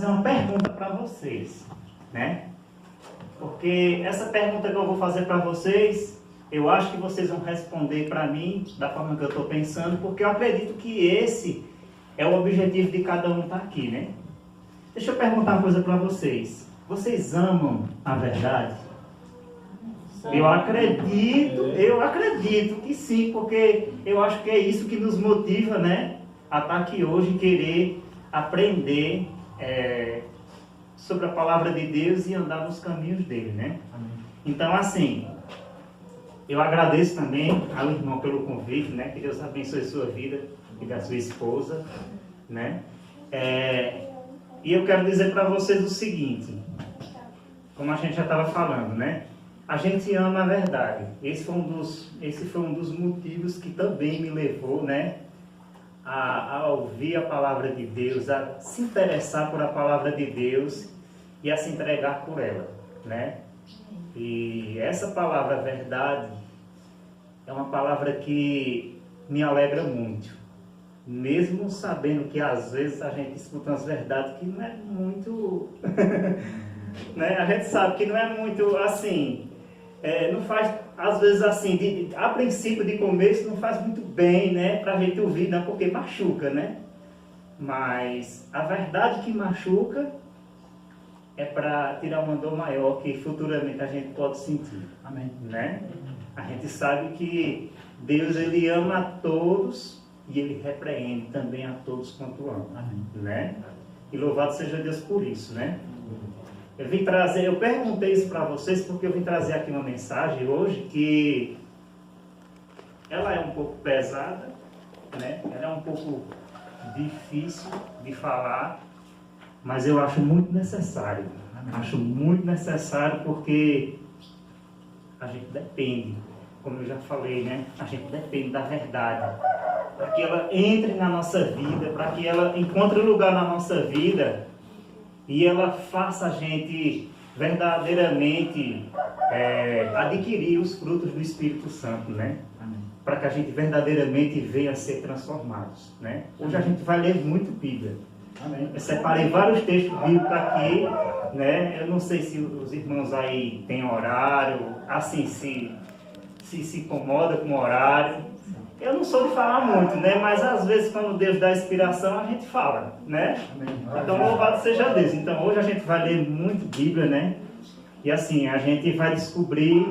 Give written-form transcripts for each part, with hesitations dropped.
fazer uma pergunta para vocês, né? Porque essa pergunta que eu vou fazer para vocês, eu acho que vocês vão responder para mim da forma que eu estou pensando, porque eu acredito que esse é o objetivo de cada um estar aqui, né? Deixa eu perguntar uma coisa para vocês. Vocês amam a verdade? Eu acredito que sim, porque eu acho que é isso que nos motiva, né? A estar aqui hoje e querer aprender sobre a palavra de Deus e andar nos caminhos dele, né? Amém. Então, assim, eu agradeço também ao irmão pelo convite, né? Que Deus abençoe a sua vida e da sua esposa, né? E eu quero dizer para vocês o seguinte, como a gente já estava falando, né? A gente ama a verdade. Esse foi um dos motivos que também me levou, né? A ouvir a palavra de Deus, a se interessar por a palavra de Deus e a se entregar por ela, né? E essa palavra verdade é uma palavra que me alegra muito, mesmo sabendo que às vezes a gente escuta umas verdades que não é muito, né? A gente sabe que não é muito assim, não faz, às vezes assim, a princípio de começo não faz muito bem, né, pra gente ouvir, né, porque machuca, né? Mas a verdade que machuca é para tirar uma dor maior que futuramente a gente pode sentir. Amém. Né? A gente sabe que Deus, ele ama a todos e ele repreende também a todos quanto ama. Amém. Né? E louvado seja Deus por isso, né? Eu perguntei isso para vocês porque eu vim trazer aqui uma mensagem hoje que ela é um pouco pesada, né? Ela é um pouco difícil de falar, mas eu acho muito necessário. Acho muito necessário porque a gente depende, como eu já falei, né? A gente depende da verdade. Para que ela entre na nossa vida, para que ela encontre lugar na nossa vida e ela faça a gente verdadeiramente adquirir os frutos do Espírito Santo, né? Para que a gente verdadeiramente venha a ser transformados, né? Hoje a gente vai ler muito Bíblia. Amém. Eu separei vários textos bíblicos aqui, né? Eu não sei se os irmãos aí têm horário, assim, se incomoda com o horário. Eu não sou de falar muito, né? Mas às vezes quando Deus dá inspiração, a gente fala, né? Amém. Então louvado seja Deus. Então hoje a gente vai ler muito Bíblia, né? E assim, a gente vai descobrir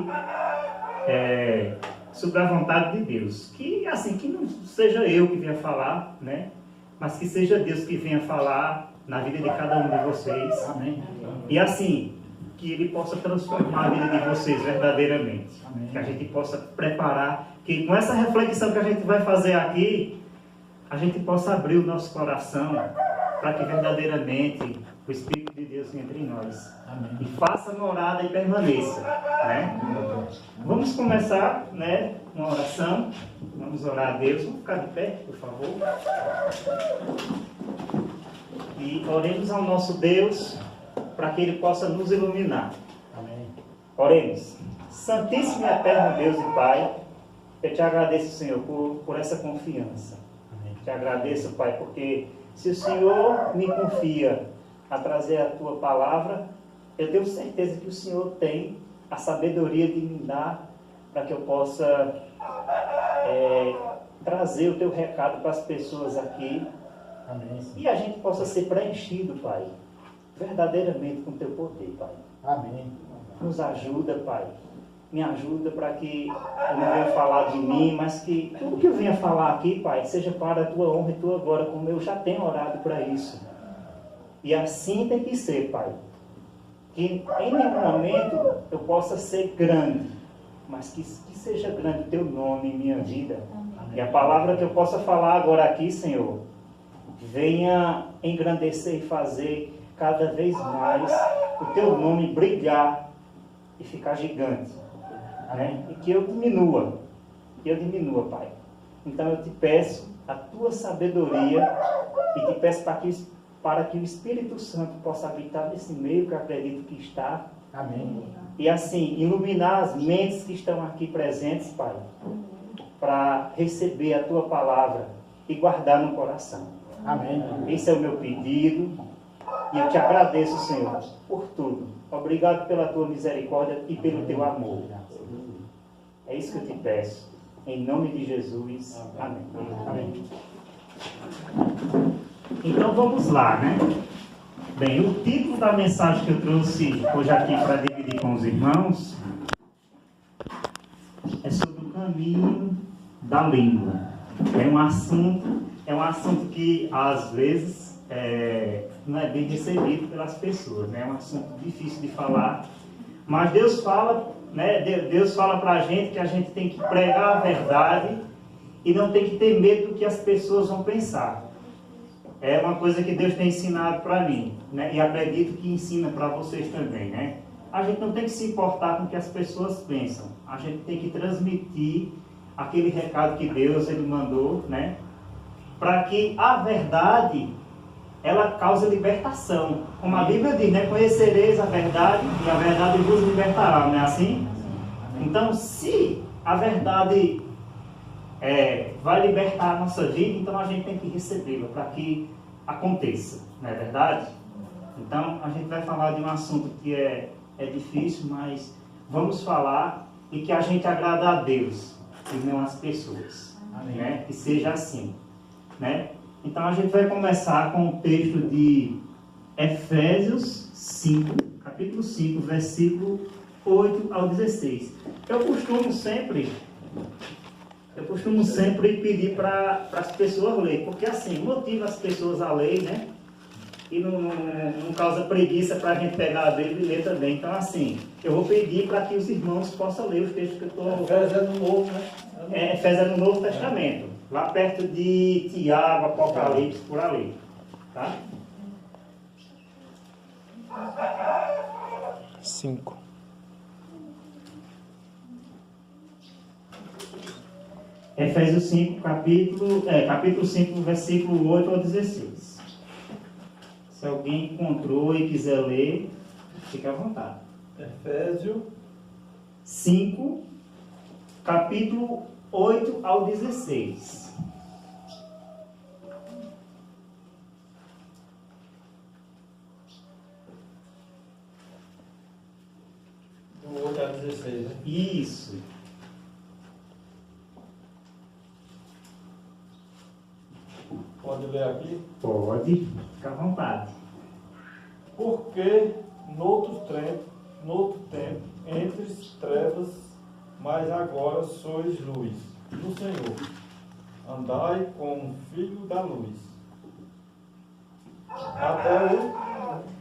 sobre a vontade de Deus. Que assim, que não seja eu que venha falar, né? Mas que seja Deus que venha falar na vida de cada um de vocês. Amém. E assim, que Ele possa transformar a vida de vocês verdadeiramente. Amém. Que a gente possa preparar, que com essa reflexão que a gente vai fazer aqui, a gente possa abrir o nosso coração para que verdadeiramente o Espírito de Deus entre em nós. Amém. E faça morada e permaneça. Né? Vamos começar, né, uma oração. Vamos orar a Deus. Vamos ficar de pé, por favor. E oremos ao nosso Deus para que Ele possa nos iluminar. Amém. Oremos. Santíssimo e eterno Deus e Pai, eu te agradeço, Senhor, por essa confiança. Amém. Te agradeço, Pai, porque se o Senhor me confia a trazer a Tua palavra, eu tenho certeza que o Senhor tem a sabedoria de me dar para que eu possa trazer o Teu recado para as pessoas aqui. Amém. E a gente possa ser preenchido, Pai, verdadeiramente com o Teu poder, Pai. Amém. Nos ajuda, Pai. Me ajuda para que eu não venha falar de mim, mas que tudo que eu venha falar aqui, Pai, seja para a Tua honra e Tua glória, como eu já tenho orado para isso. E assim tem que ser, Pai. Que em nenhum momento eu possa ser grande, mas que seja grande o Teu nome em minha vida. Amém. E a palavra que eu possa falar agora aqui, Senhor, venha engrandecer e fazer cada vez mais o Teu nome brilhar e ficar gigante. Né? E que eu diminua, Pai. Então eu te peço a Tua sabedoria e te peço para que o Espírito Santo possa habitar nesse meio que eu acredito que está. Amém. E assim, iluminar as mentes que estão aqui presentes, Pai, para receber a Tua palavra e guardar no coração. Amém. Esse é o meu pedido, E eu te agradeço, Senhor, por tudo. Obrigado pela tua misericórdia e pelo teu amor. É isso que eu te peço. Em nome de Jesus. Amém. Amém. Então vamos lá, né? Bem, o título da mensagem que eu trouxe hoje aqui para dividir com os irmãos é sobre o caminho da língua. É um assunto que às vezes não é bem recebido pelas pessoas, né? É um assunto difícil de falar, mas Deus fala, né? Deus fala para a gente que a gente tem que pregar a verdade e não tem que ter medo do que as pessoas vão pensar. É uma coisa que Deus tem ensinado para mim, né? E acredito que ensina para vocês também, né? A gente não tem que se importar com o que as pessoas pensam. A gente tem que transmitir aquele recado que Deus ele mandou, né? Para que a verdade ela cause libertação. Como a Bíblia diz, né? Conhecereis a verdade e a verdade vos libertará, não é assim? Então, se a verdade vai libertar a nossa vida, então a gente tem que recebê-la para que aconteça, não é verdade? Então, a gente vai falar de um assunto que é difícil, mas vamos falar e que a gente agrada a Deus e não as pessoas. Amém. Né? Que seja assim, né? Então a gente vai começar com o texto de Efésios 5, capítulo 5, versículo 8 ao 16. Eu costumo sempre pedir para as pessoas lerem, porque assim, motiva as pessoas a ler, né? E não causa preguiça para a gente pegar a Bíblia e ler também. Então assim, eu vou pedir para que os irmãos possam ler os textos que eu estou... Efésios é no Novo, né? Efésios é no Novo Testamento. Lá perto de Tiago, Apocalipse, por ali. Tá? 5. Efésios 5, capítulo 5, versículo 8 ao 16. Se alguém encontrou e quiser ler, fique à vontade. Efésios 5, capítulo 8 ao 16. do 8 a 16, né? Isso. Pode ler aqui? Pode, fique à vontade. Porque noutro tempo, entre trevas, mas agora sois luz do Senhor. Andai como filho da luz.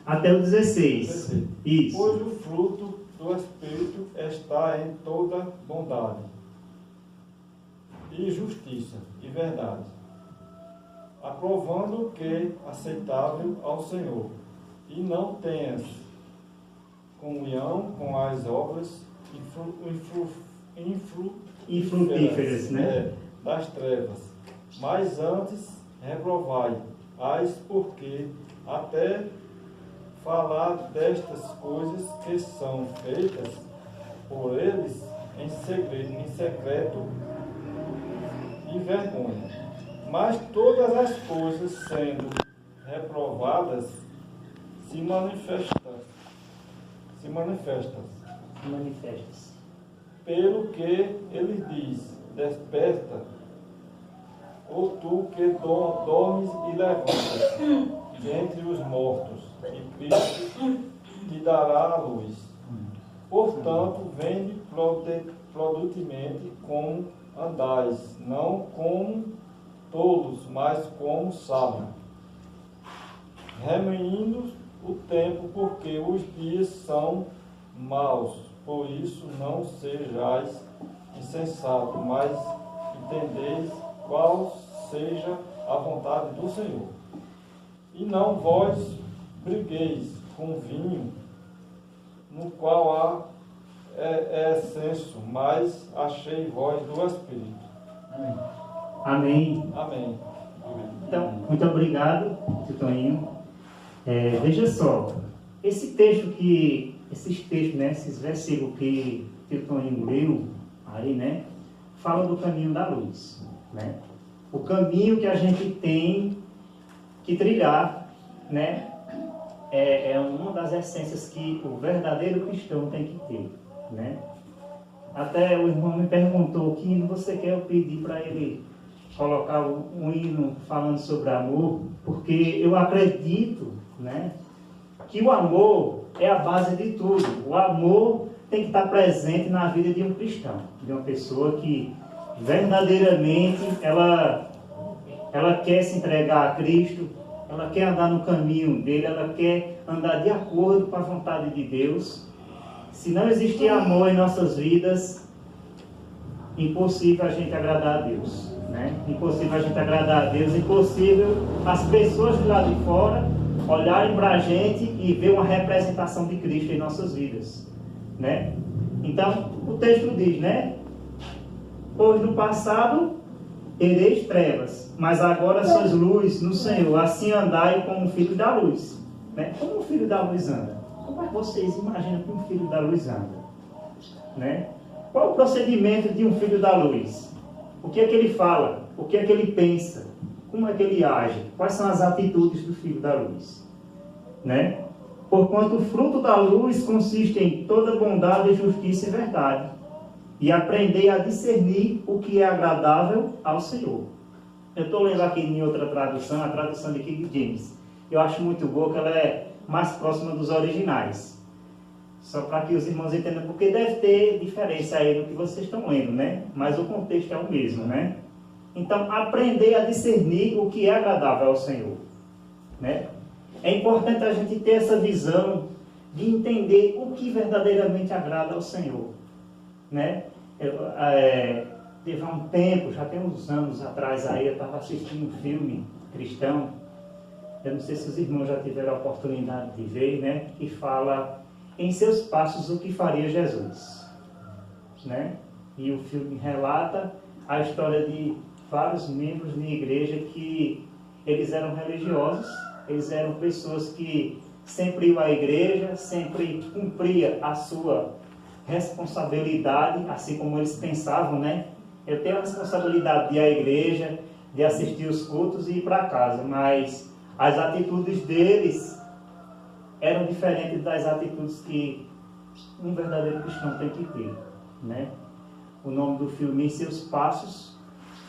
Até o 16. Isso. Pois o fruto do Espírito está em toda bondade e justiça e verdade, aprovando o que é aceitável ao Senhor, e não tenhas comunhão com as obras Infrutíferas, né? Das trevas, mas antes reprovai-as, porque até falar destas coisas que são feitas por eles em secreto e vergonha. Mas todas as coisas sendo reprovadas se manifestas. Pelo que ele diz: desperta, ou tu que dormes e levantas dentre os mortos, e Cristo te dará a luz. Portanto, vende prudentemente como andais, não como tolos, mas como sábios, remendo o tempo, porque os dias são maus. Por isso não sejais insensatos, mas entendeis qual seja a vontade do Senhor. E não vós brigueis com vinho, no qual há excesso, mas achei vós do Espírito. Amém. Amém. Então, muito obrigado, Tio Toninho. Veja só, esses textos, né, esses versículos que o Tio Toninho leu, aí, né, fala do caminho da luz, né? O caminho que a gente tem que trilhar, né? é uma das essências que o verdadeiro cristão tem que ter, né? Até o irmão me perguntou que hino você quer, eu pedi para ele colocar um hino falando sobre amor, porque eu acredito, né, que o amor é a base de tudo. O amor tem que estar presente na vida de um cristão, de uma pessoa que verdadeiramente ela quer se entregar a Cristo, ela quer andar no caminho dele, ela quer andar de acordo com a vontade de Deus. Se não existir amor em nossas vidas, impossível a gente agradar a Deus, né? Impossível a gente agradar a Deus, impossível as pessoas de lá de fora olharem para a gente e ver uma representação de Cristo em nossas vidas, né? Então, o texto diz, né? Pois no passado ereis trevas, mas agora sois luz no Senhor, assim andai como filho da luz, né? Como o filho da luz anda? Como é que vocês imaginam que um filho da luz anda, né? Qual o procedimento de um filho da luz? O que é que ele fala? O que é que ele pensa? Como é que ele age? Quais são as atitudes do filho da luz, né? Porquanto o fruto da luz consiste em toda bondade, justiça e verdade, e aprendei a discernir o que é agradável ao Senhor. Eu estou lendo aqui em outra tradução, a tradução de King James. Eu acho muito boa, que ela é mais próxima dos originais. Só para que os irmãos entendam, porque deve ter diferença aí no que vocês estão lendo, né? Mas o contexto é o mesmo, né? Então, aprender a discernir o que é agradável ao Senhor, né? É importante a gente ter essa visão de entender o que verdadeiramente agrada ao Senhor, né? Teve há um tempo, já tem uns anos atrás aí, eu estava assistindo um filme cristão, eu não sei se os irmãos já tiveram a oportunidade de ver, né? Que fala em seus passos o que faria Jesus, né? E o filme relata a história de vários membros de igreja que eles eram religiosos, eles eram pessoas que sempre iam à igreja, sempre cumpria a sua responsabilidade, assim como eles pensavam, né? Eu tenho a responsabilidade de ir à igreja, de assistir os cultos e ir para casa, mas as atitudes deles eram diferentes das atitudes que um verdadeiro cristão tem que ter, né? O nome do filme, Em Seus Passos,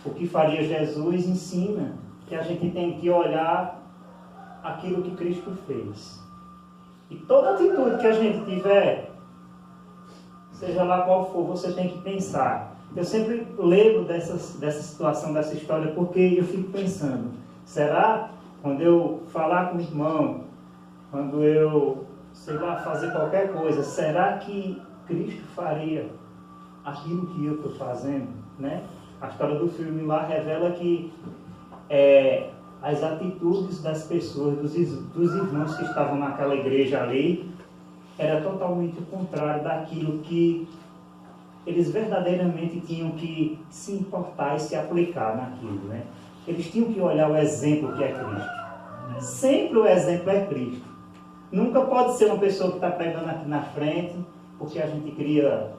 o que faria Jesus, ensina que a gente tem que olhar aquilo que Cristo fez. E toda atitude que a gente tiver, seja lá qual for, você tem que pensar. Eu sempre lembro dessa situação, dessa história, porque eu fico pensando, será, quando eu falar com o irmão, quando eu, sei lá, fazer qualquer coisa, será que Cristo faria aquilo que eu estou fazendo, né? A história do filme lá revela que as atitudes das pessoas, dos irmãos que estavam naquela igreja ali, era totalmente o contrário daquilo que eles verdadeiramente tinham que se importar e se aplicar naquilo, né? Eles tinham que olhar o exemplo que é Cristo. Sempre o exemplo é Cristo. Nunca pode ser uma pessoa que está pregando aqui na frente, porque a gente cria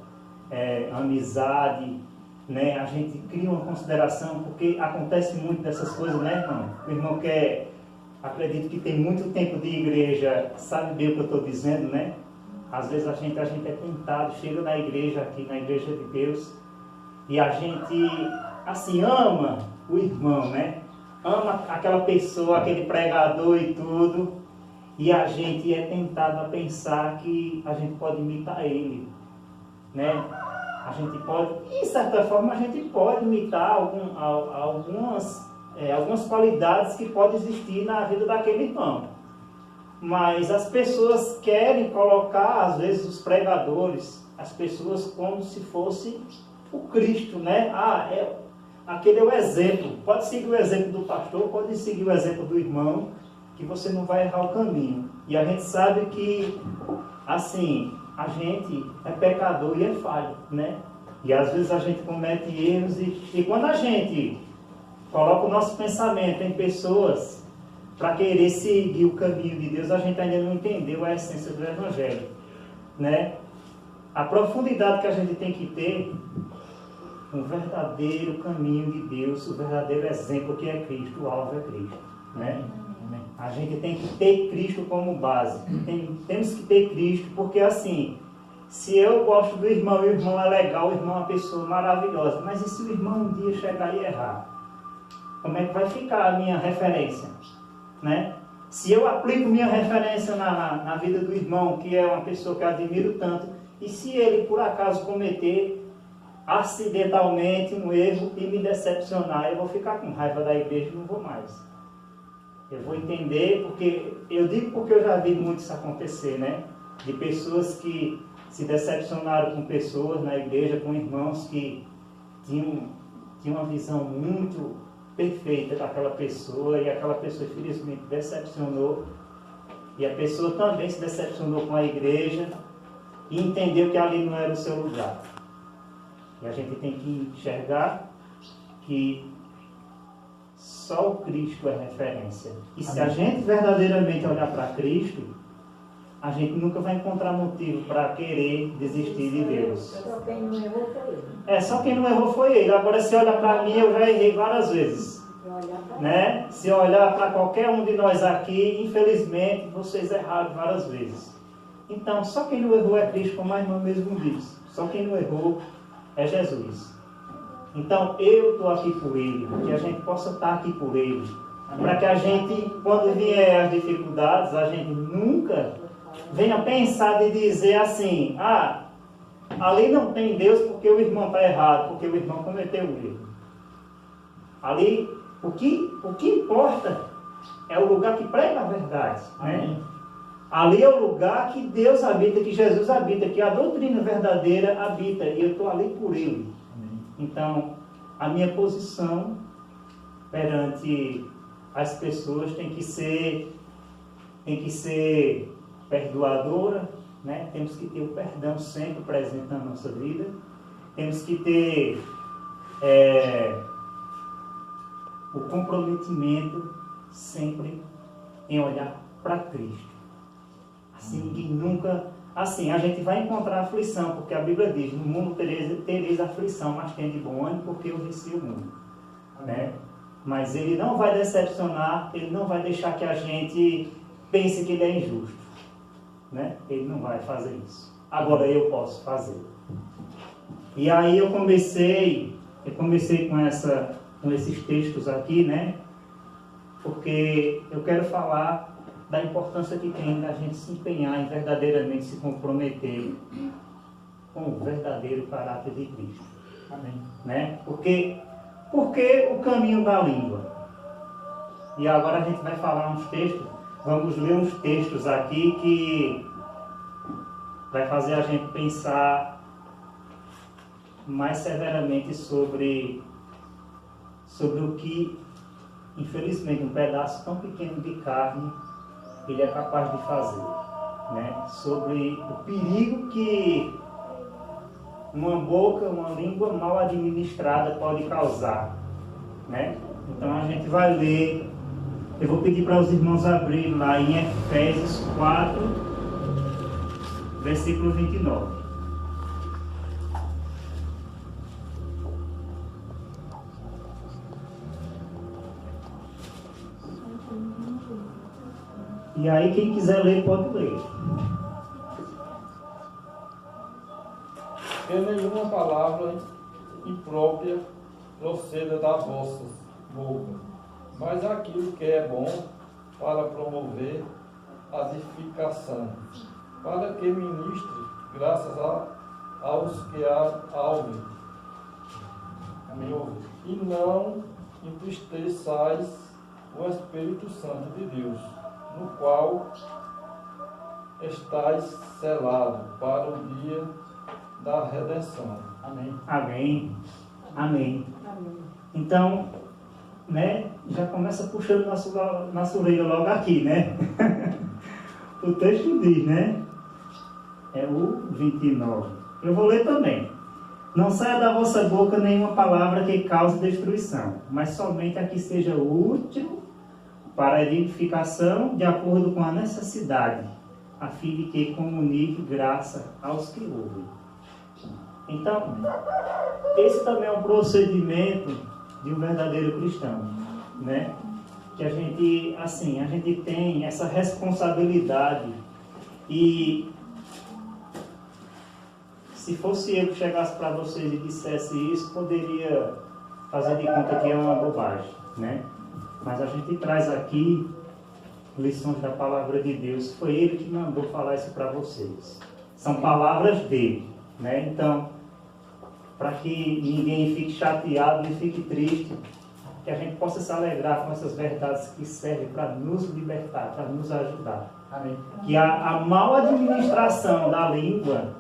amizade, né? A gente cria uma consideração, porque acontece muito dessas coisas, né, irmão? O irmão que acredito que tem muito tempo de igreja, sabe bem o que eu estou dizendo, né? Às vezes a gente é tentado, chega na igreja aqui, na igreja de Deus, e a gente, assim, ama o irmão, né? Ama aquela pessoa, aquele pregador e tudo, e a gente é tentado a pensar que a gente pode imitar ele, né? A gente pode, de certa forma, a gente pode imitar algumas qualidades que podem existir na vida daquele irmão. Mas as pessoas querem colocar, às vezes, os pregadores, as pessoas como se fosse o Cristo, né? Aquele é o exemplo. Pode seguir o exemplo do pastor, pode seguir o exemplo do irmão, que você não vai errar o caminho. E a gente sabe que, assim, a gente é pecador e é falho, né? E às vezes a gente comete erros e quando a gente coloca o nosso pensamento em pessoas para querer seguir o caminho de Deus, a gente ainda não entendeu a essência do Evangelho, né? A profundidade que a gente tem que ter, um verdadeiro caminho de Deus, o verdadeiro exemplo que é Cristo, o alvo é Cristo, né? A gente tem que ter Cristo como base. Temos que ter Cristo, porque assim, se eu gosto do irmão e o irmão é legal, o irmão é uma pessoa maravilhosa, mas e se o irmão um dia chegar e errar? Como é que vai ficar a minha referência? Né? Se eu aplico minha referência na vida do irmão, que é uma pessoa que eu admiro tanto, e se ele por acaso cometer acidentalmente um erro e me decepcionar, eu vou ficar com raiva da igreja e não vou mais. Eu vou entender, porque eu digo porque eu já vi muito isso acontecer, né? De pessoas que se decepcionaram com pessoas na igreja, com irmãos que tinham uma visão muito perfeita daquela pessoa, e aquela pessoa infelizmente decepcionou, e a pessoa também se decepcionou com a igreja e entendeu que ali não era o seu lugar. E a gente tem que enxergar que só o Cristo é referência. E se a gente verdadeiramente olhar para Cristo, a gente nunca vai encontrar motivo para querer desistir de Deus. Só quem não errou foi ele. Só quem não errou foi ele. Agora, se olhar para mim, eu já errei várias vezes. Né? Se olhar para qualquer um de nós aqui, infelizmente, vocês erraram várias vezes. Então, só quem não errou é Cristo, como a irmã mesmo diz. Só quem não errou é Jesus. Então, eu estou aqui por Ele, que a gente possa estar aqui por Ele. Para que a gente, quando vier as dificuldades, a gente nunca venha pensar de dizer assim, ali não tem Deus porque o irmão está errado, porque o irmão cometeu um erro. Ali, o que importa é o lugar que prega a verdade. Né? Ali é o lugar que Deus habita, que Jesus habita, que a doutrina verdadeira habita, e eu estou ali por Ele. Então, a minha posição perante as pessoas tem que ser perdoadora, né? Temos que ter o perdão sempre presente na nossa vida. Temos que ter o comprometimento sempre em olhar para Cristo. Assim, ninguém nunca... Assim, a gente vai encontrar aflição, porque a Bíblia diz, no mundo tereis aflição, mas tende bom ânimo, porque eu venci o mundo. Né? Mas Ele não vai decepcionar, Ele não vai deixar que a gente pense que Ele é injusto. Né? Ele não vai fazer isso. Agora eu posso fazer. E aí eu comecei com esses textos aqui, né? Porque eu quero falar da importância que tem da gente se empenhar em verdadeiramente se comprometer com o verdadeiro caráter de Cristo. Amém. Né? Porque o caminho da língua. E agora a gente vai falar uns textos, vamos ler uns textos aqui que vai fazer a gente pensar mais severamente sobre o que, infelizmente, um pedaço tão pequeno de carne ele é capaz de fazer, né? Sobre o perigo que uma boca, uma língua mal administrada pode causar, né? Então a gente vai ler, eu vou pedir para os irmãos abrirem lá em Efésios 4, versículo 29. E aí quem quiser ler, pode ler. Que nenhuma palavra imprópria proceda da vossa boca, mas aquilo que é bom para promover a edificação, para que ministre graças aos que a ouvem. E não entristeçais o Espírito Santo de Deus, no qual estáis selados para o dia da redenção. Amém. Amém. Amém. Então, né, já começa puxando nossa orelha logo aqui, né? O texto diz, né? É o 29. Eu vou ler também. Não saia da vossa boca nenhuma palavra que cause destruição, mas somente a que seja útil para a edificação de acordo com a necessidade, a fim de que comunique graça aos que ouvem. Então, esse também é um procedimento de um verdadeiro cristão, né? que a gente tem essa responsabilidade. E se fosse eu que chegasse para vocês e dissesse isso, poderia fazer de conta que é uma bobagem, né? Mas a gente traz aqui lições da palavra de Deus. Foi Ele que mandou falar isso para vocês. São palavras dele, né? Então, para que ninguém fique chateado e fique triste, que a gente possa se alegrar com essas verdades que servem para nos libertar, para nos ajudar. Amém. Que a mal administração da língua,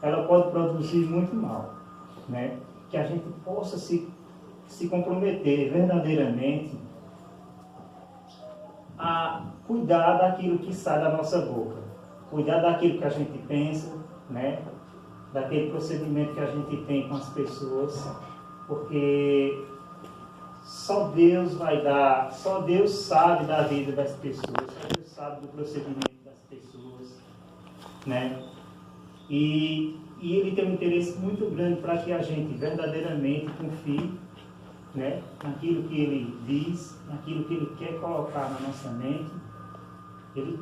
ela pode produzir muito mal, né? Que a gente possa se comprometer verdadeiramente a cuidar daquilo que sai da nossa boca, cuidar daquilo que a gente pensa, né? Daquele procedimento que a gente tem com as pessoas, porque só Deus vai dar, só Deus sabe da vida das pessoas, só Deus sabe do procedimento das pessoas, né? E Ele tem um interesse muito grande para que a gente verdadeiramente confie, né, naquilo que Ele diz, naquilo que Ele quer colocar na nossa mente. Ele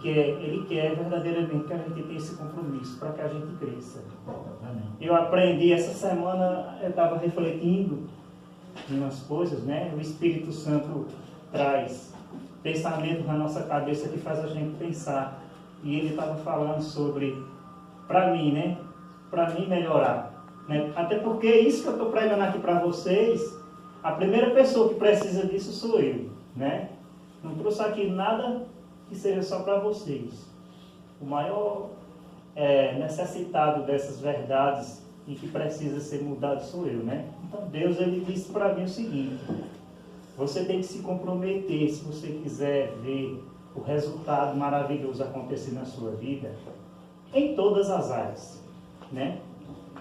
quer verdadeiramente que a gente tenha esse compromisso para que a gente cresça. Amém. Eu aprendi essa semana, eu estava refletindo em umas coisas, né? O Espírito Santo traz pensamentos na nossa cabeça que faz a gente pensar. E ele estava falando sobre, para mim, né? Para mim melhorar, né? Até porque isso que eu estou pregando aqui para vocês, a primeira pessoa que precisa disso sou eu, né? Não trouxe aqui nada que seja só para vocês. O maior necessitado dessas verdades e que precisa ser mudado sou eu, né? Então Deus, Ele disse para mim o seguinte: você tem que se comprometer, se você quiser ver o resultado maravilhoso acontecer na sua vida, em todas as áreas, né?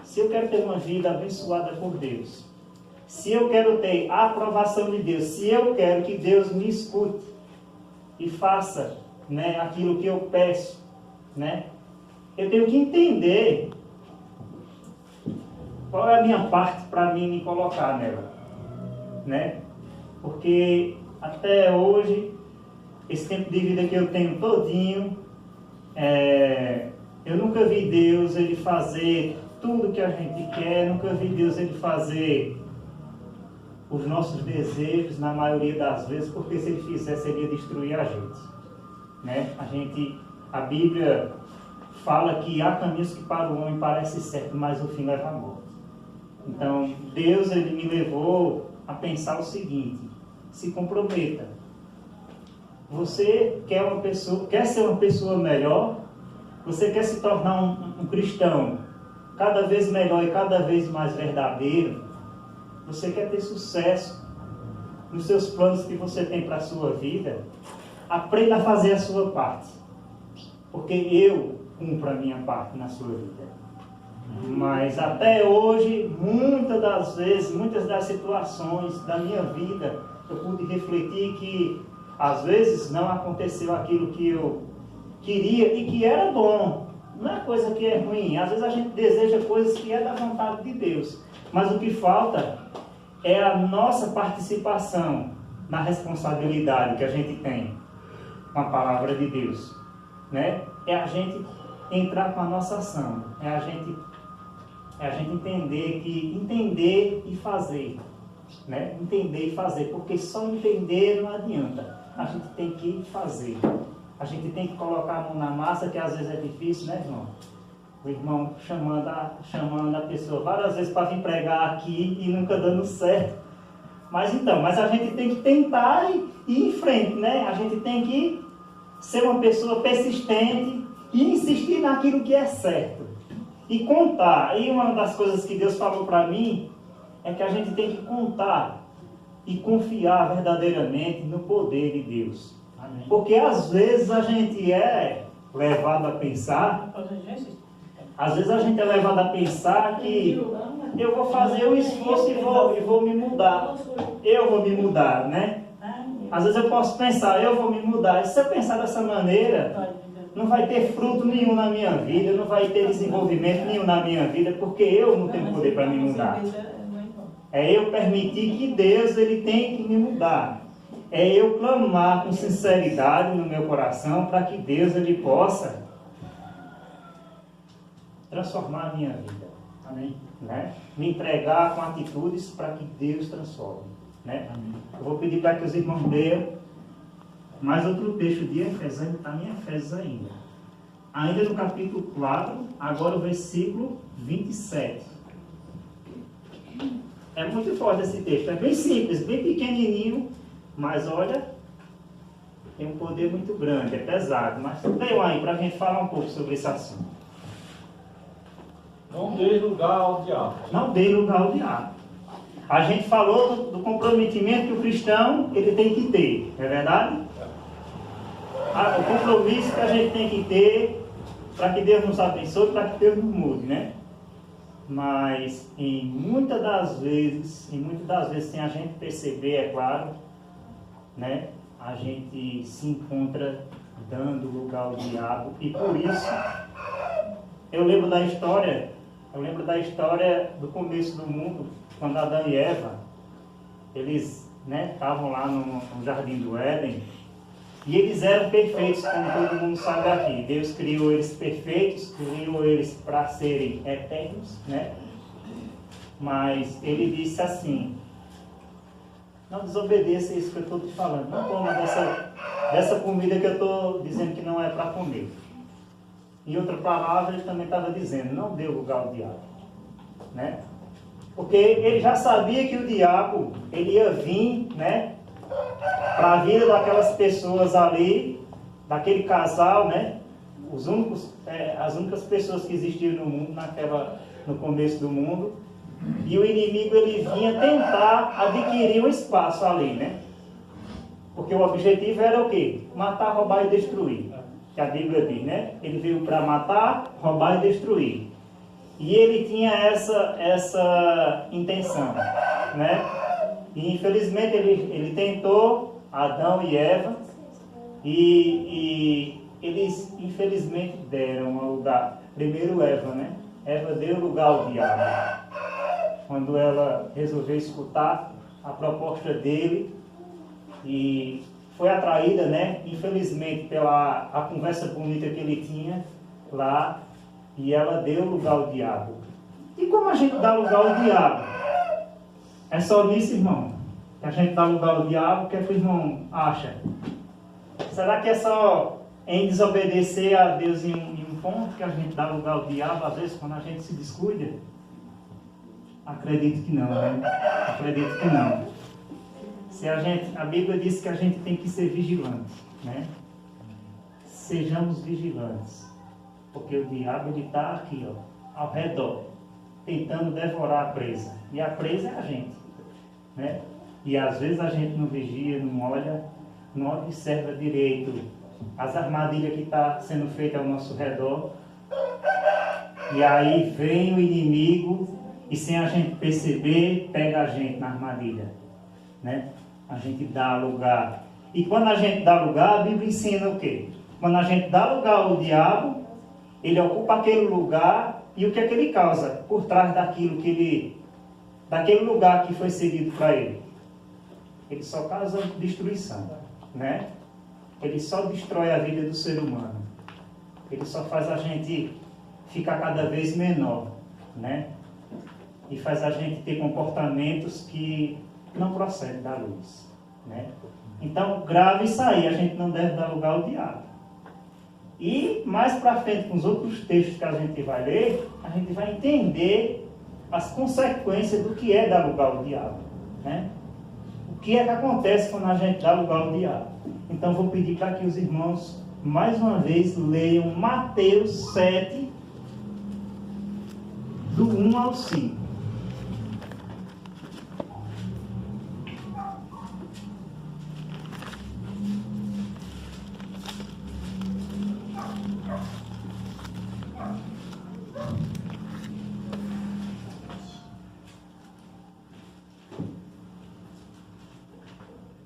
Se eu quero ter uma vida abençoada por Deus, se eu quero ter a aprovação de Deus, se eu quero que Deus me escute e faça, né, aquilo que eu peço, né, eu tenho que entender qual é a minha parte para mim me colocar nela, né? Porque até hoje, esse tempo de vida que eu tenho todinho, eu nunca vi Deus Ele fazer tudo que a gente quer, nunca vi Deus Ele fazer os nossos desejos, na maioria das vezes, porque se Ele fizesse, Ele ia destruir a gente, né? A Bíblia fala que há caminhos que para o homem parecem certos, mas o fim leva à morte. Então, Deus, Ele me levou a pensar o seguinte: se comprometa. Você quer ser uma pessoa melhor? Você quer se tornar um cristão cada vez melhor e cada vez mais verdadeiro? Você quer ter sucesso nos seus planos que você tem para a sua vida? Aprenda a fazer a sua parte, porque eu cumpro a minha parte na sua vida. Mas até hoje, muitas das vezes, muitas das situações da minha vida, eu pude refletir que às vezes não aconteceu aquilo que eu queria e que era bom. Não é coisa que é ruim. Às vezes a gente deseja coisas que é da vontade de Deus, mas o que falta é a nossa participação na responsabilidade que a gente tem com a palavra de Deus, né? É a gente entrar com a nossa ação, é a gente entender e fazer, né? Entender e fazer, porque só entender não adianta, a gente tem que fazer, a gente tem que colocar a mão na massa, que às vezes é difícil, né, irmão? O irmão chamando a pessoa várias vezes para vir pregar aqui e nunca dando certo. Mas a gente tem que tentar e ir em frente, né? A gente tem que ser uma pessoa persistente e insistir naquilo que é certo. E contar. E uma das coisas que Deus falou para mim é que a gente tem que contar e confiar verdadeiramente no poder de Deus. Amém. Porque às vezes a gente é levado a pensar... Às vezes a gente é levado a pensar que eu vou fazer o esforço e vou me mudar. Eu vou me mudar, né? Às vezes eu posso pensar, eu vou me mudar. E se eu pensar dessa maneira, não vai ter fruto nenhum na minha vida, não vai ter desenvolvimento nenhum na minha vida, porque eu não tenho poder para me mudar. É eu permitir que Deus, Ele tem que me mudar. é eu clamar com sinceridade no meu coração para que Deus ele possa transformar a minha vida. Amém? Né? Me entregar com atitudes para que Deus transforme. Né? Eu vou pedir para que os irmãos leiam mais outro texto de Efésios, está em Efésios ainda. Ainda no capítulo 4, agora o versículo 27. É muito forte esse texto, é bem simples, bem pequenininho, mas olha, tem um poder muito grande, é pesado. Mas leiam aí para a gente falar um pouco sobre esse assunto. Não dê lugar ao diabo. Não dê lugar ao diabo. A gente falou do comprometimento que o cristão ele tem que ter, não é verdade? O compromisso que a gente tem que ter para que Deus nos abençoe, para que Deus nos mude, né? Mas em muitas das vezes, sem a gente perceber, é claro, né? A gente se encontra dando lugar ao diabo, e por isso eu lembro da história do começo do mundo, quando Adão e Eva, eles estavam lá no Jardim do Éden, e eles eram perfeitos, como todo mundo sabe aqui. Deus criou eles perfeitos, criou eles para serem eternos, né? Mas ele disse assim: não desobedeça isso que eu estou te falando, não coma dessa comida que eu estou dizendo que não é para comer. Em outra palavra, ele também estava dizendo, não dê lugar ao diabo, né? Porque ele já sabia que o diabo, ele ia vir, né, para a vida daquelas pessoas ali, daquele casal, né? As únicas pessoas que existiam no mundo, no começo do mundo. E o inimigo, ele vinha tentar adquirir um espaço ali, né? Porque o objetivo era o quê? Matar, roubar e destruir. Que a Bíblia diz, né? Ele veio para matar, roubar e destruir. E ele tinha essa intenção, né? E infelizmente ele tentou Adão e Eva, e eles infelizmente deram lugar. Primeiro Eva, né? Eva deu lugar ao diabo. Quando ela resolveu escutar a proposta dele e foi atraída, né? Infelizmente pela a conversa bonita que ele tinha lá, e ela deu lugar ao diabo. E como a gente dá lugar ao diabo? É só nisso, irmão, que a gente dá lugar ao diabo? O que é que o irmão acha? Será que é só em desobedecer a Deus em um ponto que a gente dá lugar ao diabo, às vezes, quando a gente se descuida? Acredito que não, né? Acredito que não. A Bíblia diz que a gente tem que ser vigilante, né? Sejamos vigilantes, porque o diabo ele está aqui, ó, ao redor, tentando devorar a presa, e a presa é a gente, né? E às vezes a gente não vigia, não olha, não observa direito as armadilhas que estão sendo feitas ao nosso redor, e aí vem o inimigo e sem a gente perceber, pega a gente na armadilha, né? A gente dá lugar. E quando a gente dá lugar, a Bíblia ensina o quê? Quando a gente dá lugar ao diabo, ele ocupa aquele lugar, e o que é que ele causa por trás daquele lugar que foi cedido para ele? Ele só causa destruição, né? Ele só destrói a vida do ser humano. Ele só faz a gente ficar cada vez menor, né? E faz a gente ter comportamentos que não procedem da luz, né? Então, grave isso aí, a gente não deve dar lugar ao diabo. E mais para frente, com os outros textos que a gente vai ler, a gente vai entender as consequências do que é dar lugar ao diabo, né? O que é que acontece quando a gente dá lugar ao diabo? Então, vou pedir para que os irmãos, mais uma vez, leiam Mateus 7, do 1 ao 5.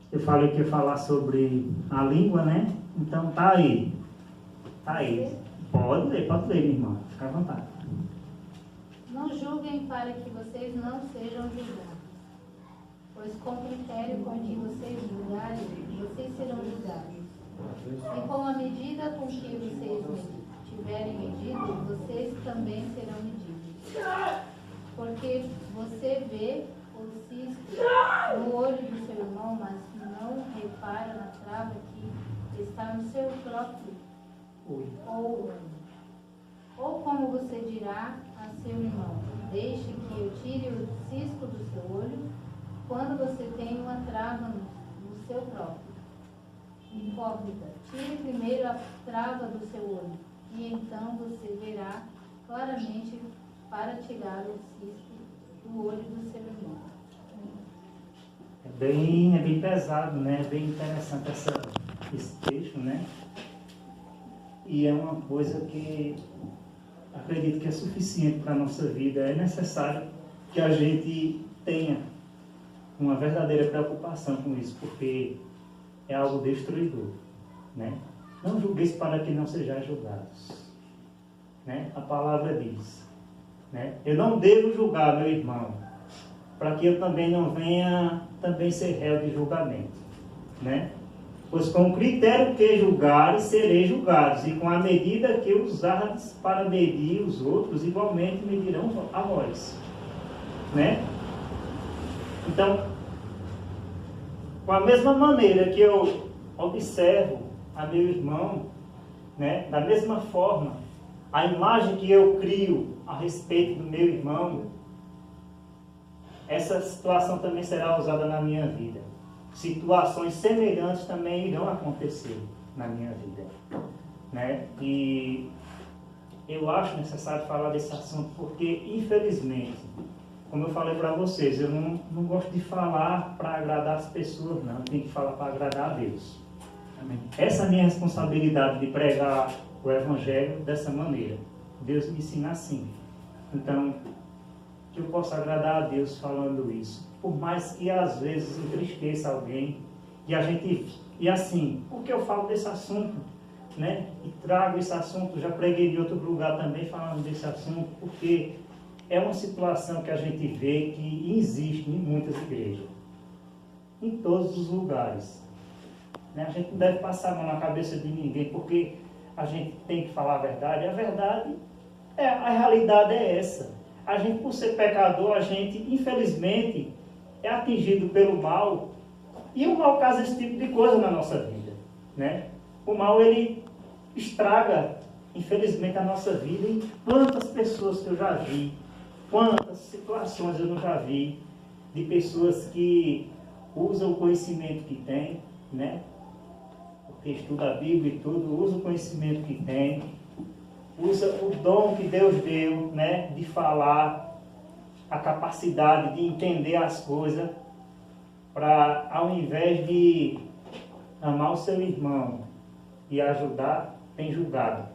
Eu falei que ia falar sobre a língua, né? Então tá aí. Tá aí. Pode ler, minha irmã. Fica à vontade. Não julguem para que vocês não sejam julgados. pois com o critério com que vocês julgarem, vocês serão julgados. E com a medida com que vocês tiverem medido, vocês também serão medidos. Porque você vê o cisco no olho do seu irmão, mas não repara na trava que está no seu próprio olho. Ou como você dirá a seu irmão, deixe que eu tire o cisco do seu olho, quando você tem uma trava no seu próprio. Hipócrita, tire primeiro a trava do seu olho, e então você verá claramente para tirar o cisco do olho do seu irmão. É bem pesado, né? É bem interessante esse texto, né? E é uma coisa que acredito que é suficiente para a nossa vida. É necessário que a gente tenha uma verdadeira preocupação com isso, porque é algo destruidor, né? Não julgueis para que não sejais julgados, né? A palavra diz, né? Eu não devo julgar meu irmão, para que eu também não venha também ser réu de julgamento, né? Pois com o critério que julgares, sereis julgados, e com a medida que usardes para medir os outros, igualmente medirão a vós, né? Então, com a mesma maneira que eu observo a meu irmão, né, da mesma forma, a imagem que eu crio a respeito do meu irmão, essa situação também será usada na minha vida. Situações semelhantes também irão acontecer na minha vida, né? E eu acho necessário falar desse assunto porque, infelizmente, como eu falei para vocês, eu não gosto de falar para agradar as pessoas, não. Eu tenho que falar para agradar a Deus. Amém. Essa é a minha responsabilidade de pregar o Evangelho dessa maneira. Deus me ensina assim. Então, que eu possa agradar a Deus falando isso. Por mais que às vezes entristeça alguém. E assim, por que eu falo desse assunto? Né? E trago esse assunto, já preguei em outro lugar também falando desse assunto, porque é uma situação que a gente vê que existe em muitas igrejas, em todos os lugares, né? A gente não deve passar a mão na cabeça de ninguém, porque a gente tem que falar a verdade. A realidade é essa. A gente, por ser pecador, a gente, infelizmente, é atingido pelo mal, e o mal causa esse tipo de coisa na nossa vida, né? O mal, ele estraga, infelizmente, a nossa vida. E quantas pessoas que eu já vi, quantas situações eu não já vi de pessoas que usam o conhecimento que têm, né? Porque estuda a Bíblia e tudo, usa o conhecimento que tem, usa o dom que Deus deu, né? De falar, a capacidade de entender as coisas, para, ao invés de amar o seu irmão e ajudar, tem julgado,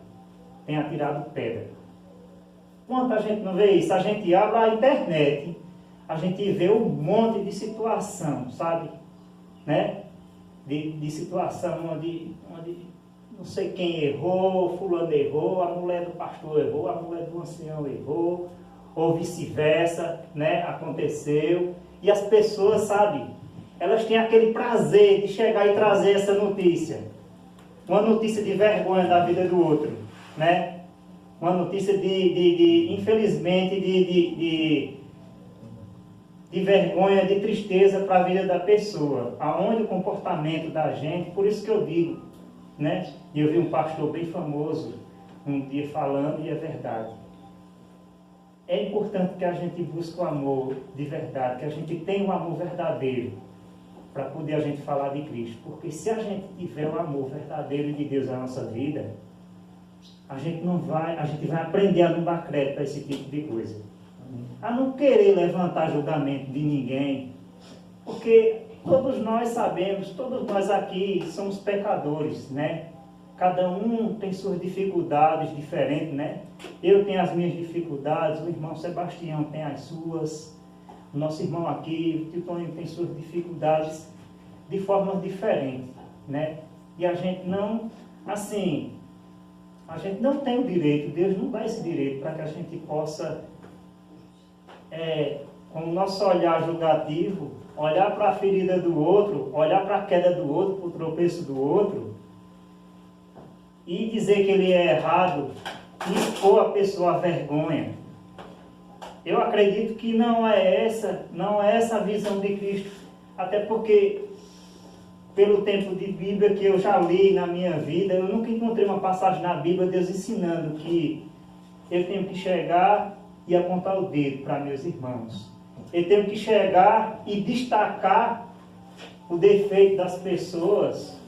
tem atirado pedra. Quanta gente não vê isso? A gente abre a internet, a gente vê um monte de situação, sabe? Né? De situação onde não sei quem errou, fulano errou, a mulher do pastor errou, a mulher do ancião errou, ou vice-versa, né? Aconteceu. E as pessoas, sabe, elas têm aquele prazer de chegar e trazer essa notícia. Uma notícia de vergonha da vida do outro, né? Uma notícia infelizmente, de vergonha, de tristeza para a vida da pessoa. Aonde o comportamento da gente, por isso que eu digo, né? E eu vi um pastor bem famoso um dia falando, e é verdade. É importante que a gente busque o amor de verdade, que a gente tenha um amor verdadeiro, para poder a gente falar de Cristo. Porque se a gente tiver o amor verdadeiro de Deus na nossa vida, a gente vai aprender a não dar crédito a esse tipo de coisa. A não querer levantar julgamento de ninguém, porque todos nós sabemos, todos nós aqui somos pecadores, né? Cada um tem suas dificuldades diferentes, né? Eu tenho as minhas dificuldades, o irmão Sebastião tem as suas, o nosso irmão aqui, o tio Toninho, tem suas dificuldades de formas diferentes, né? E a gente não, assim, a gente não tem o direito, Deus não dá esse direito para que a gente possa com o nosso olhar julgativo, olhar para a ferida do outro, olhar para a queda do outro, para o tropeço do outro, e dizer que ele é errado, e expor a pessoa à vergonha. Eu acredito que não é essa a visão de Cristo, até porque, pelo tempo de Bíblia que eu já li na minha vida, eu nunca encontrei uma passagem na Bíblia, Deus ensinando que eu tenho que chegar e apontar o dedo para meus irmãos. Eu tenho que chegar e destacar o defeito das pessoas,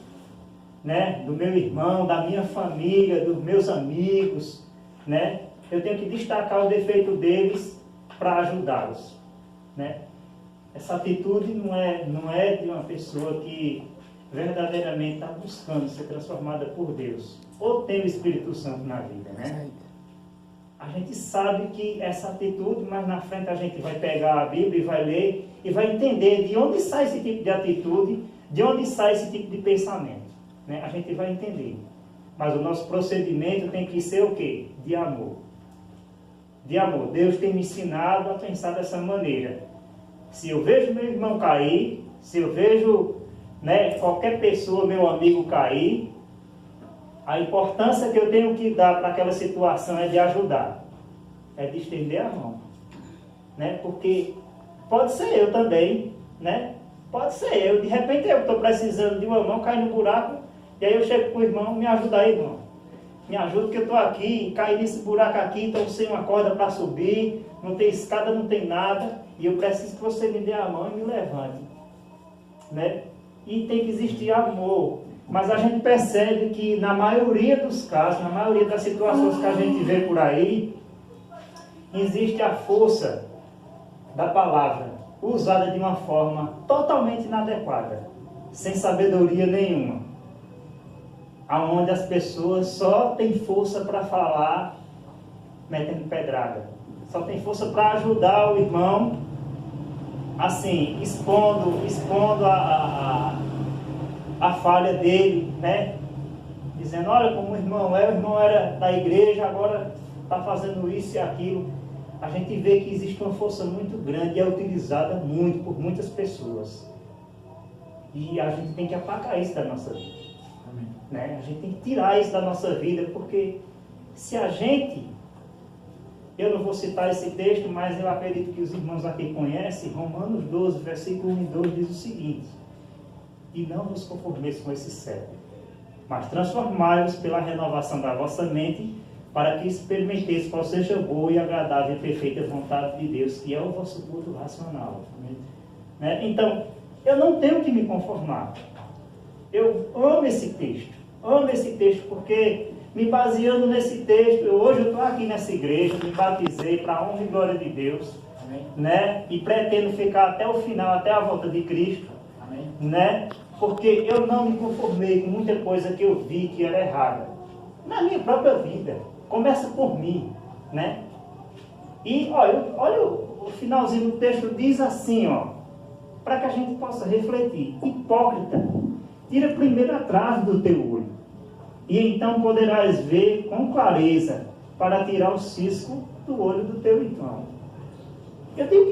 né? Do meu irmão, da minha família, dos meus amigos, né? Eu tenho que destacar o defeito deles para ajudá-los, né? Essa atitude não é de uma pessoa que verdadeiramente está buscando ser transformada por Deus, ou tem o Espírito Santo na vida, né? A gente sabe que essa atitude, mas na frente a gente vai pegar a Bíblia e vai ler e vai entender de onde sai esse tipo de atitude, de onde sai esse tipo de pensamento, né? A gente vai entender. Mas o nosso procedimento tem que ser o quê? De amor. De amor. Deus tem me ensinado a pensar dessa maneira. Se eu vejo meu irmão cair, se eu vejo, né, qualquer pessoa, meu amigo cair, a importância que eu tenho que dar para aquela situação é de ajudar, é de estender a mão, né? Porque pode ser eu também, né? Pode ser eu, de repente eu estou precisando de uma mão, cair no buraco, e aí eu chego para o irmão, me ajuda aí, irmão. Me ajuda que eu estou aqui, caí nesse buraco aqui, estou sem uma corda para subir, não tem escada, não tem nada, e eu preciso que você me dê a mão e me levante, né? E tem que existir amor. Mas a gente percebe que na maioria dos casos, na maioria das situações que a gente vê por aí, existe a força da palavra usada de uma forma totalmente inadequada, sem sabedoria nenhuma, aonde as pessoas só têm força para falar metendo pedrada, só tem força para ajudar o irmão, assim, expondo a falha dele, né? Dizendo, olha como o irmão era da igreja, agora está fazendo isso e aquilo. A gente vê que existe uma força muito grande e é utilizada muito por muitas pessoas. E a gente tem que apagar isso da nossa vida. Amém. Né? A gente tem que tirar isso da nossa vida, porque se a gente... Eu não vou citar esse texto, mas eu acredito que os irmãos aqui conhecem. Romanos 12, versículo 1 e 2 diz o seguinte: e não vos conformeis com esse século, mas transformai-vos pela renovação da vossa mente, para que experimenteis qual seja a boa e agradável e perfeita vontade de Deus, que é o vosso culto racional. Né? Então, eu não tenho que me conformar. Eu amo esse texto, porque me baseando nesse texto, hoje eu estou aqui nessa igreja, me batizei para a honra e glória de Deus, né? E pretendo ficar até o final, até a volta de Cristo, né? Porque eu não me conformei com muita coisa que eu vi que era errada na minha própria vida. Começa por mim, né? E olha o finalzinho do texto, diz assim, ó, para que a gente possa refletir: hipócrita, tira primeiro a trave do teu olho, e então poderás ver com clareza para tirar o cisco do olho do teu irmão. Eu tenho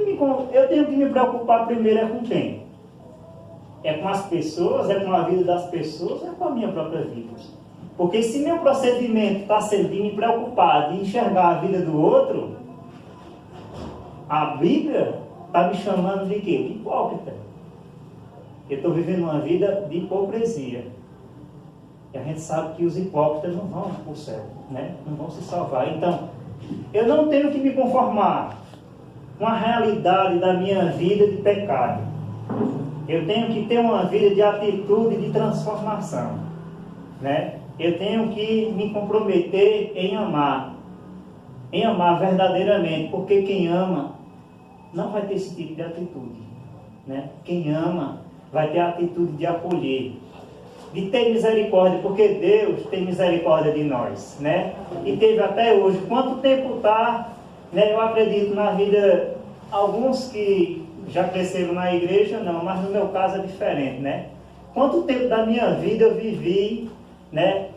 que me preocupar primeiro é com quem? É com as pessoas, é com a vida das pessoas, é com a minha própria vida. Porque se meu procedimento está sendo de me preocupar, de enxergar a vida do outro, a Bíblia está me chamando de quê? De hipócrita. Eu estou vivendo uma vida de hipocrisia. E a gente sabe que os hipócritas não vão para o céu, né? Não vão se salvar. Então, eu não tenho que me conformar com a realidade da minha vida de pecado. Eu tenho que ter uma vida de atitude de transformação, né? Eu tenho que me comprometer em amar verdadeiramente, porque quem ama não vai ter esse tipo de atitude, né? Quem ama vai ter a atitude de acolher, de ter misericórdia, porque Deus tem misericórdia de nós, né? E teve até hoje. Quanto tempo está, né? Eu acredito na vida, alguns que já cresceram na igreja, não, mas no meu caso é diferente, né? Quanto tempo da minha vida eu vivi, né?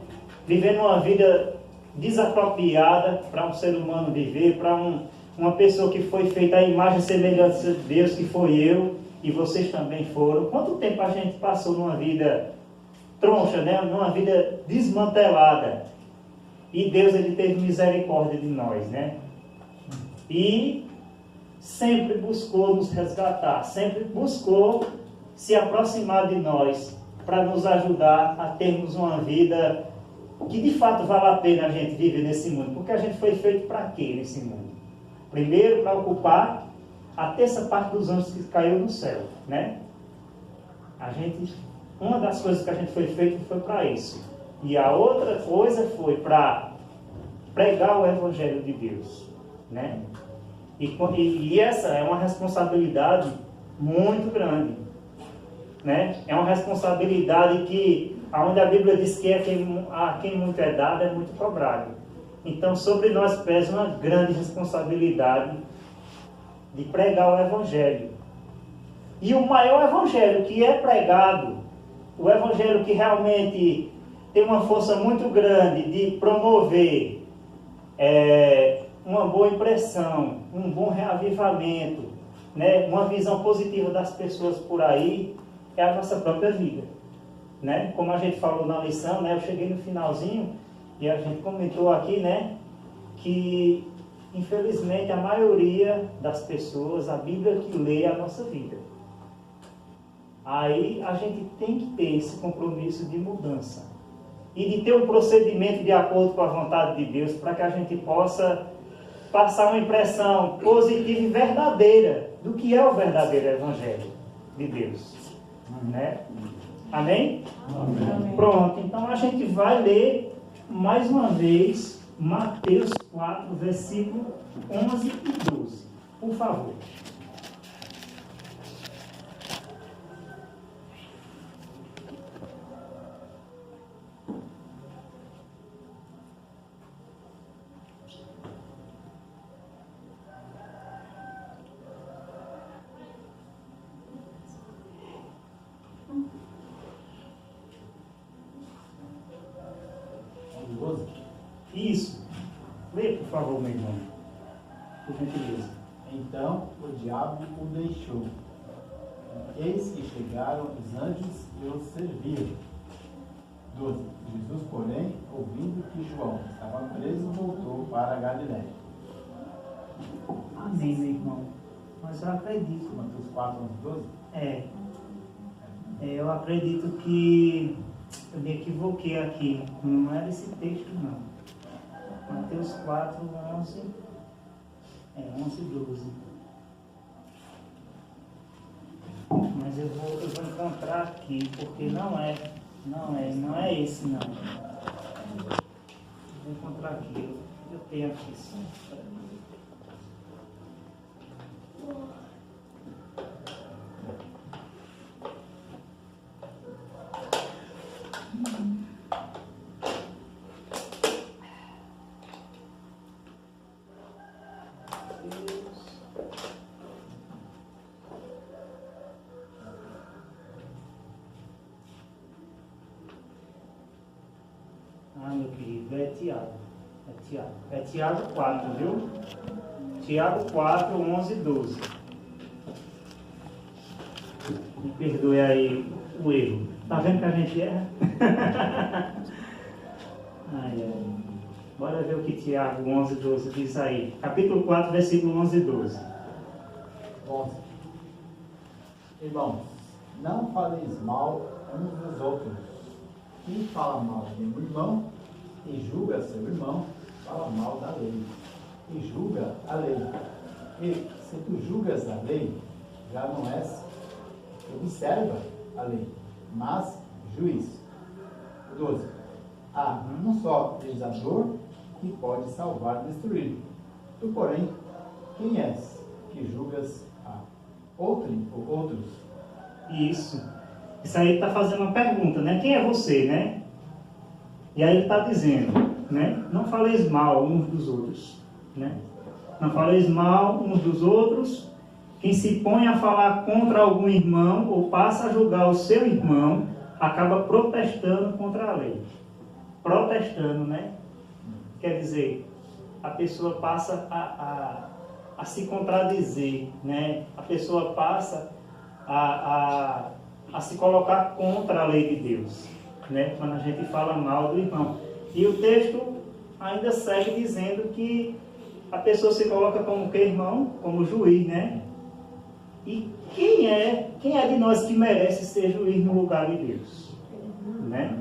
Vivendo uma vida desapropriada para um ser humano viver, para um uma pessoa que foi feita à imagem e semelhança de Deus, que foi eu, e vocês também foram. Quanto tempo a gente passou numa vida troncha, né? Numa vida desmantelada. E Deus, Ele teve misericórdia de nós, né? E sempre buscou nos resgatar, sempre buscou se aproximar de nós para nos ajudar a termos uma vida que de fato vale a pena a gente viver nesse mundo. Porque a gente foi feito para quê nesse mundo? Primeiro, para ocupar a terça parte dos anjos que caiu no céu, né? Uma das coisas que a gente foi feito foi para isso. E a outra coisa foi para pregar o Evangelho de Deus, né? E essa é uma responsabilidade muito grande, né? É uma responsabilidade que, onde a Bíblia diz que a quem muito é dado é muito cobrado. Então, sobre nós pesa uma grande responsabilidade de pregar o Evangelho. E o maior Evangelho que é pregado, o Evangelho que realmente tem uma força muito grande de promover uma boa impressão, um bom reavivamento, né? Uma visão positiva das pessoas por aí, é a nossa própria vida, né? Como a gente falou na lição, né? Eu cheguei no finalzinho e a gente comentou aqui, né? Que infelizmente a maioria das pessoas, a Bíblia que lê é a nossa vida. Aí a gente tem que ter esse compromisso de mudança e de ter um procedimento de acordo com a vontade de Deus, para que a gente possa passar uma impressão positiva e verdadeira do que é o verdadeiro Evangelho de Deus, né? Amém? Amém. Pronto, então a gente vai ler mais uma vez Mateus 4, versículo 11 e 12. Por favor. Isso. Lê, por favor, meu irmão. Por gentileza. Então o diabo o deixou. Eis que chegaram os anjos e o serviram. 12. Jesus, porém, ouvindo que João estava preso, voltou para a Galiléia. Amém, meu irmão. Mas eu acredito. Mateus 4, 11, 12? Eu acredito que eu me equivoquei aqui. Não era esse texto, não. Mateus 4, 11. 11 e 12. Mas eu vou encontrar aqui, porque não é esse, não. Vou encontrar aqui. Eu tenho aqui sim. Meu querido, é Tiago. É Tiago 4, viu? Tiago 4, 11 e 12. Me perdoe aí o erro. Tá vendo que a gente erra? Ai. Bora ver o que Tiago 11 e 12 diz aí. Capítulo 4, versículo 11 e 12. 11. Irmãos, não faleis mal uns dos outros. Quem fala mal de um irmão e julga seu irmão, fala mal da lei. E julga a lei. E se tu julgas a lei, já não és que observa a lei, mas juiz. 12. Há um só legislador que pode salvar e destruir. Tu, porém, quem és que julgas a outrem ou outros? Isso. Isso aí está fazendo uma pergunta, né? Quem é você, né? E aí ele está dizendo, né? Não faleis mal uns dos outros, né? Não faleis mal uns dos outros. Quem se põe a falar contra algum irmão ou passa a julgar o seu irmão, acaba protestando contra a lei. Protestando, né? Quer dizer, a pessoa passa a se contradizer, né? A pessoa passa a se colocar contra a lei de Deus, né? Quando a gente fala mal do irmão. E o texto ainda segue dizendo que a pessoa se coloca como que irmão? Como juiz, né? E quem é de nós que merece ser juiz no lugar de Deus? Né?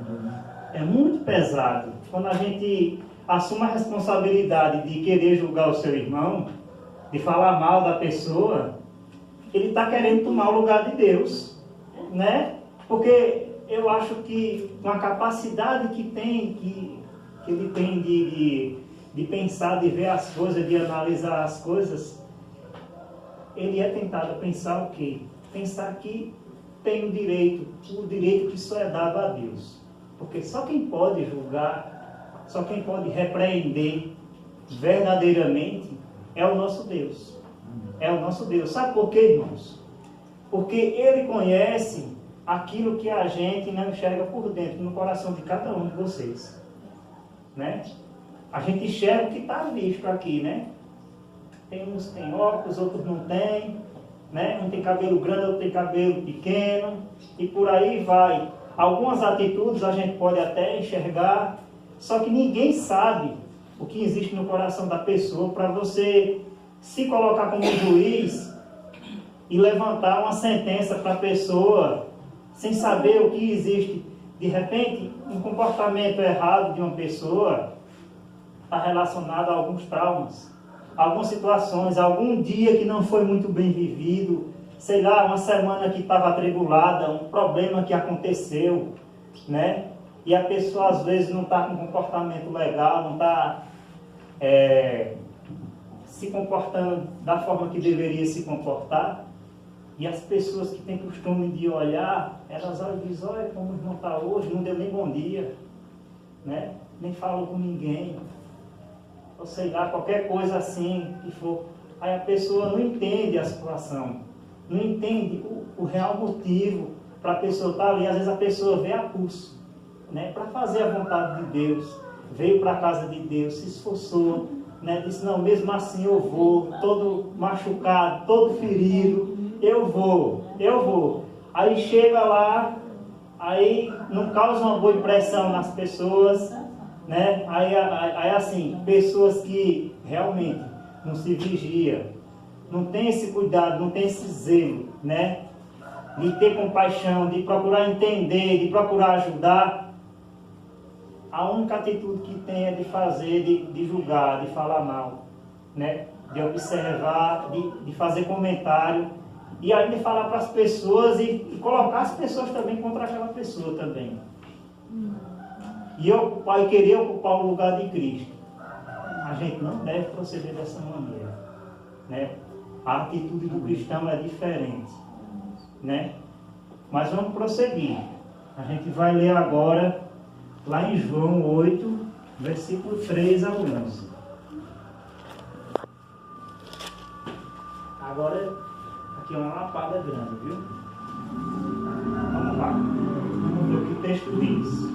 É muito pesado. Quando a gente assume a responsabilidade de querer julgar o seu irmão, de falar mal da pessoa, ele está querendo tomar o lugar de Deus, né? Porque eu acho que com a capacidade que ele tem de pensar, de ver as coisas, de analisar as coisas, ele é tentado a pensar o quê? Pensar que tem o direito que só é dado a Deus. Porque só quem pode julgar, só quem pode repreender verdadeiramente é o nosso Deus. É o nosso Deus. Sabe por quê, irmãos? Porque Ele conhece aquilo que a gente não enxerga por dentro, no coração de cada um de vocês. Né? A gente enxerga o que está visto aqui, né? Uns têm óculos, outros não têm, né? Um tem cabelo grande, outro tem cabelo pequeno, e por aí vai. Algumas atitudes a gente pode até enxergar, só que ninguém sabe o que existe no coração da pessoa para você se colocar como juiz e levantar uma sentença para a pessoa sem saber o que existe. De repente, um comportamento errado de uma pessoa está relacionado a alguns traumas, algumas situações, algum dia que não foi muito bem vivido, sei lá, uma semana que estava atribulada, um problema que aconteceu, né? E a pessoa às vezes não está com um comportamento legal, não está se comportando da forma que deveria se comportar. E as pessoas que têm costume de olhar, elas olham e dizem, olha como o irmão está hoje, não deu nem bom dia, né? Nem falou com ninguém, ou sei lá, qualquer coisa assim que for. Aí a pessoa não entende a situação, não entende o real motivo para a pessoa estar ali. Às vezes a pessoa vê a pulso, né? Para fazer a vontade de Deus, veio para a casa de Deus, se esforçou, né? Disse, não, mesmo assim eu vou, todo machucado, todo ferido, eu vou. Aí chega lá, aí não causa uma boa impressão nas pessoas, né? Aí assim, pessoas que realmente não se vigiam, não tem esse cuidado, não tem esse zelo, né? De ter compaixão, de procurar entender, de procurar ajudar. A única atitude que tem é de fazer, de julgar, de falar mal, né? De observar, de fazer comentário, e aí de falar para as pessoas e colocar as pessoas também contra aquela pessoa também. E eu querer ocupar o lugar de Cristo. A gente não deve proceder dessa maneira, né? A atitude do cristão é diferente, né? Mas vamos prosseguir. A gente vai ler agora lá em João 8, versículo 3 a 11. Agora, aqui é uma lapada grande, viu? Vamos lá. Vamos ver o que o texto diz.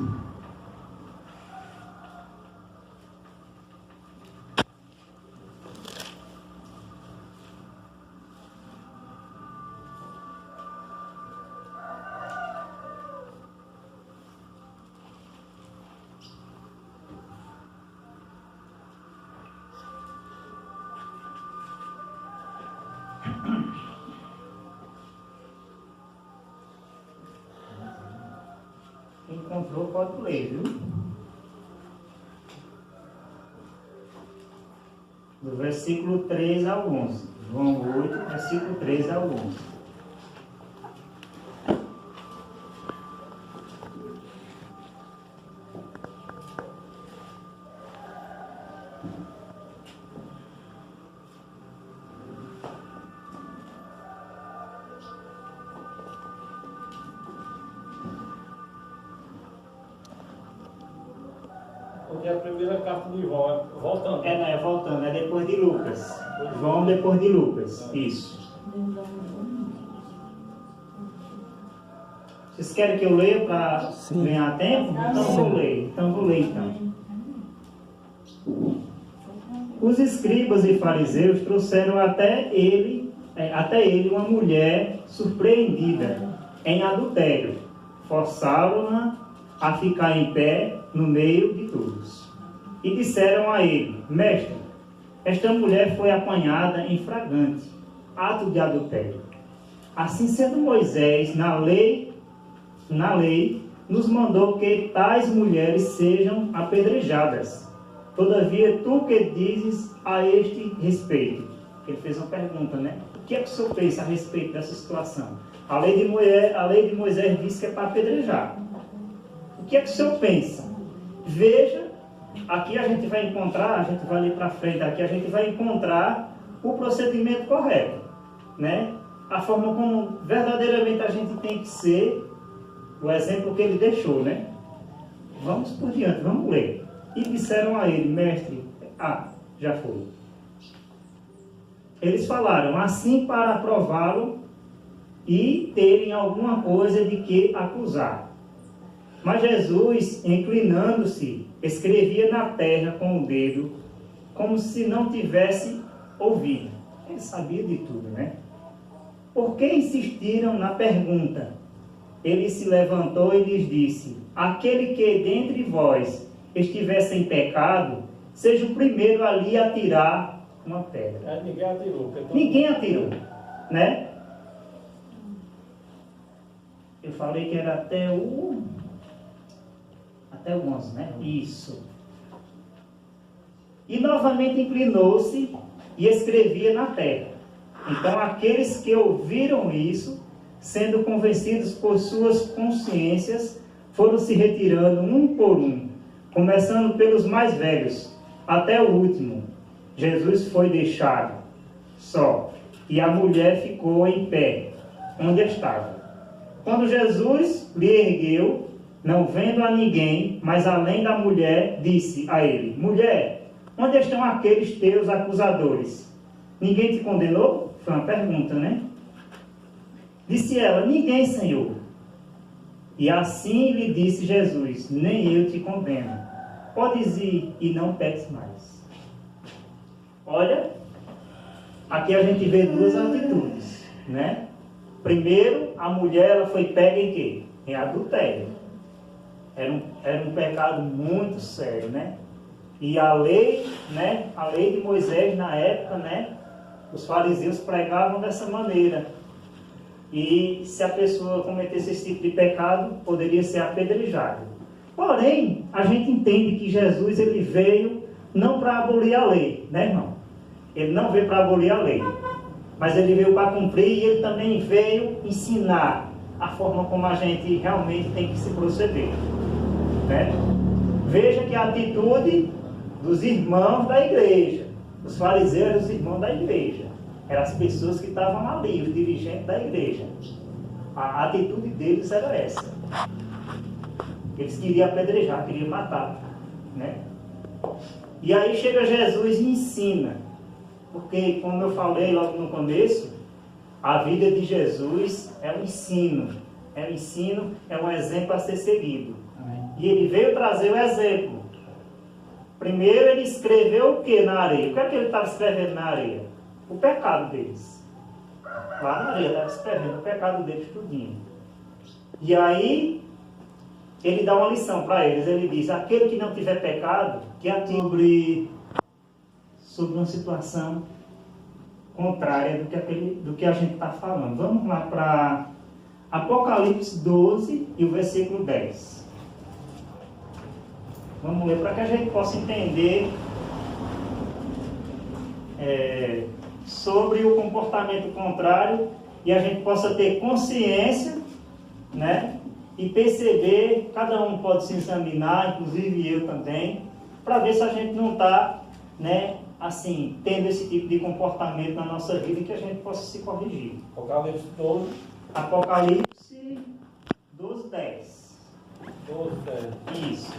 Quem encontrou pode ler, viu? Do versículo 3 ao 11. João 8, versículo 3 ao 11. Porque a primeira carta de João é voltando. Voltando, é depois de Lucas. João depois de Lucas, isso. Vocês querem que eu leia para ganhar tempo? Então vou ler. Então. Os escribas e fariseus trouxeram até ele uma mulher surpreendida em adultério. Forçaram-na a ficar em pé no meio de todos. E disseram a ele: Mestre, esta mulher foi apanhada em flagrante ato de adultério. Assim sendo, Moisés, na lei, nos mandou que tais mulheres sejam apedrejadas. Todavia, tu que dizes a este respeito? Ele fez uma pergunta, né? O que é que o senhor pensa a respeito dessa situação? A lei de Moisés diz que é para apedrejar. O que é que o senhor pensa? Veja, aqui a gente vai encontrar, a gente vai ali para frente, aqui a gente vai encontrar o procedimento correto, né? A forma como verdadeiramente a gente tem que ser, o exemplo que ele deixou, né? Vamos por diante, vamos ler. E disseram a ele: Mestre, já foi. Eles falaram assim para prová-lo e terem alguma coisa de que acusar. Mas Jesus, inclinando-se, escrevia na terra com o dedo, como se não tivesse ouvido. Ele sabia de tudo, né? Por que insistiram na pergunta? Ele se levantou e lhes disse: Aquele que dentre vós estiver sem pecado, seja o primeiro ali a atirar uma pedra. Ninguém atirou. Ninguém atirou, né? Eu falei que era até o 11, né? Isso. E novamente inclinou-se e escrevia na terra. Então aqueles que ouviram isso, sendo convencidos por suas consciências, foram se retirando um por um, começando pelos mais velhos, até o último. Jesus foi deixado só, e a mulher ficou em pé, onde estava. Quando Jesus lhe ergueu, não vendo a ninguém, mas além da mulher, disse a ele: Mulher, onde estão aqueles teus acusadores? Ninguém te condenou? Foi uma pergunta, né? Disse ela: Ninguém, Senhor. E assim lhe disse Jesus: Nem eu te condeno. Podes ir e não peques mais. Olha, aqui a gente vê duas atitudes, né? Primeiro, a mulher ela foi pega em quê? Em adultério. Era um pecado muito sério, né? E a lei, né? A lei de Moisés na época, né? Os fariseus pregavam dessa maneira. E se a pessoa cometesse esse tipo de pecado, poderia ser apedrejado. Porém, a gente entende que Jesus ele veio não para abolir a lei, né, irmão? Ele não veio para abolir a lei, mas ele veio para cumprir, e ele também veio ensinar a forma como a gente realmente tem que se proceder, né? Veja que a atitude dos irmãos da igreja, os fariseus eram os irmãos da igreja, eram as pessoas que estavam ali, os dirigentes da igreja. A atitude deles era essa. Eles queriam apedrejar, queriam matar, né? E aí chega Jesus e ensina. Porque, como eu falei logo no começo, a vida de Jesus é um ensino. É um ensino, é um exemplo a ser seguido. Amém. E ele veio trazer o exemplo. Primeiro ele escreveu o que na areia? O que é que ele estava escrevendo na areia? O pecado deles. Lá na areia estava escrevendo o pecado deles tudinho. E aí ele dá uma lição para eles. Ele diz: aquele que não tiver pecado, que atire sobre uma situação contrária do que a gente está falando. Vamos lá para Apocalipse 12 e o versículo 10. Vamos ler para que a gente possa entender sobre o comportamento contrário e a gente possa ter consciência, né? E perceber, cada um pode se examinar, inclusive eu também, para ver se a gente não está, né, assim, tendo esse tipo de comportamento na nossa vida e que a gente possa se corrigir. Apocalipse 12. Apocalipse 12, 10. 12, 10. Isso.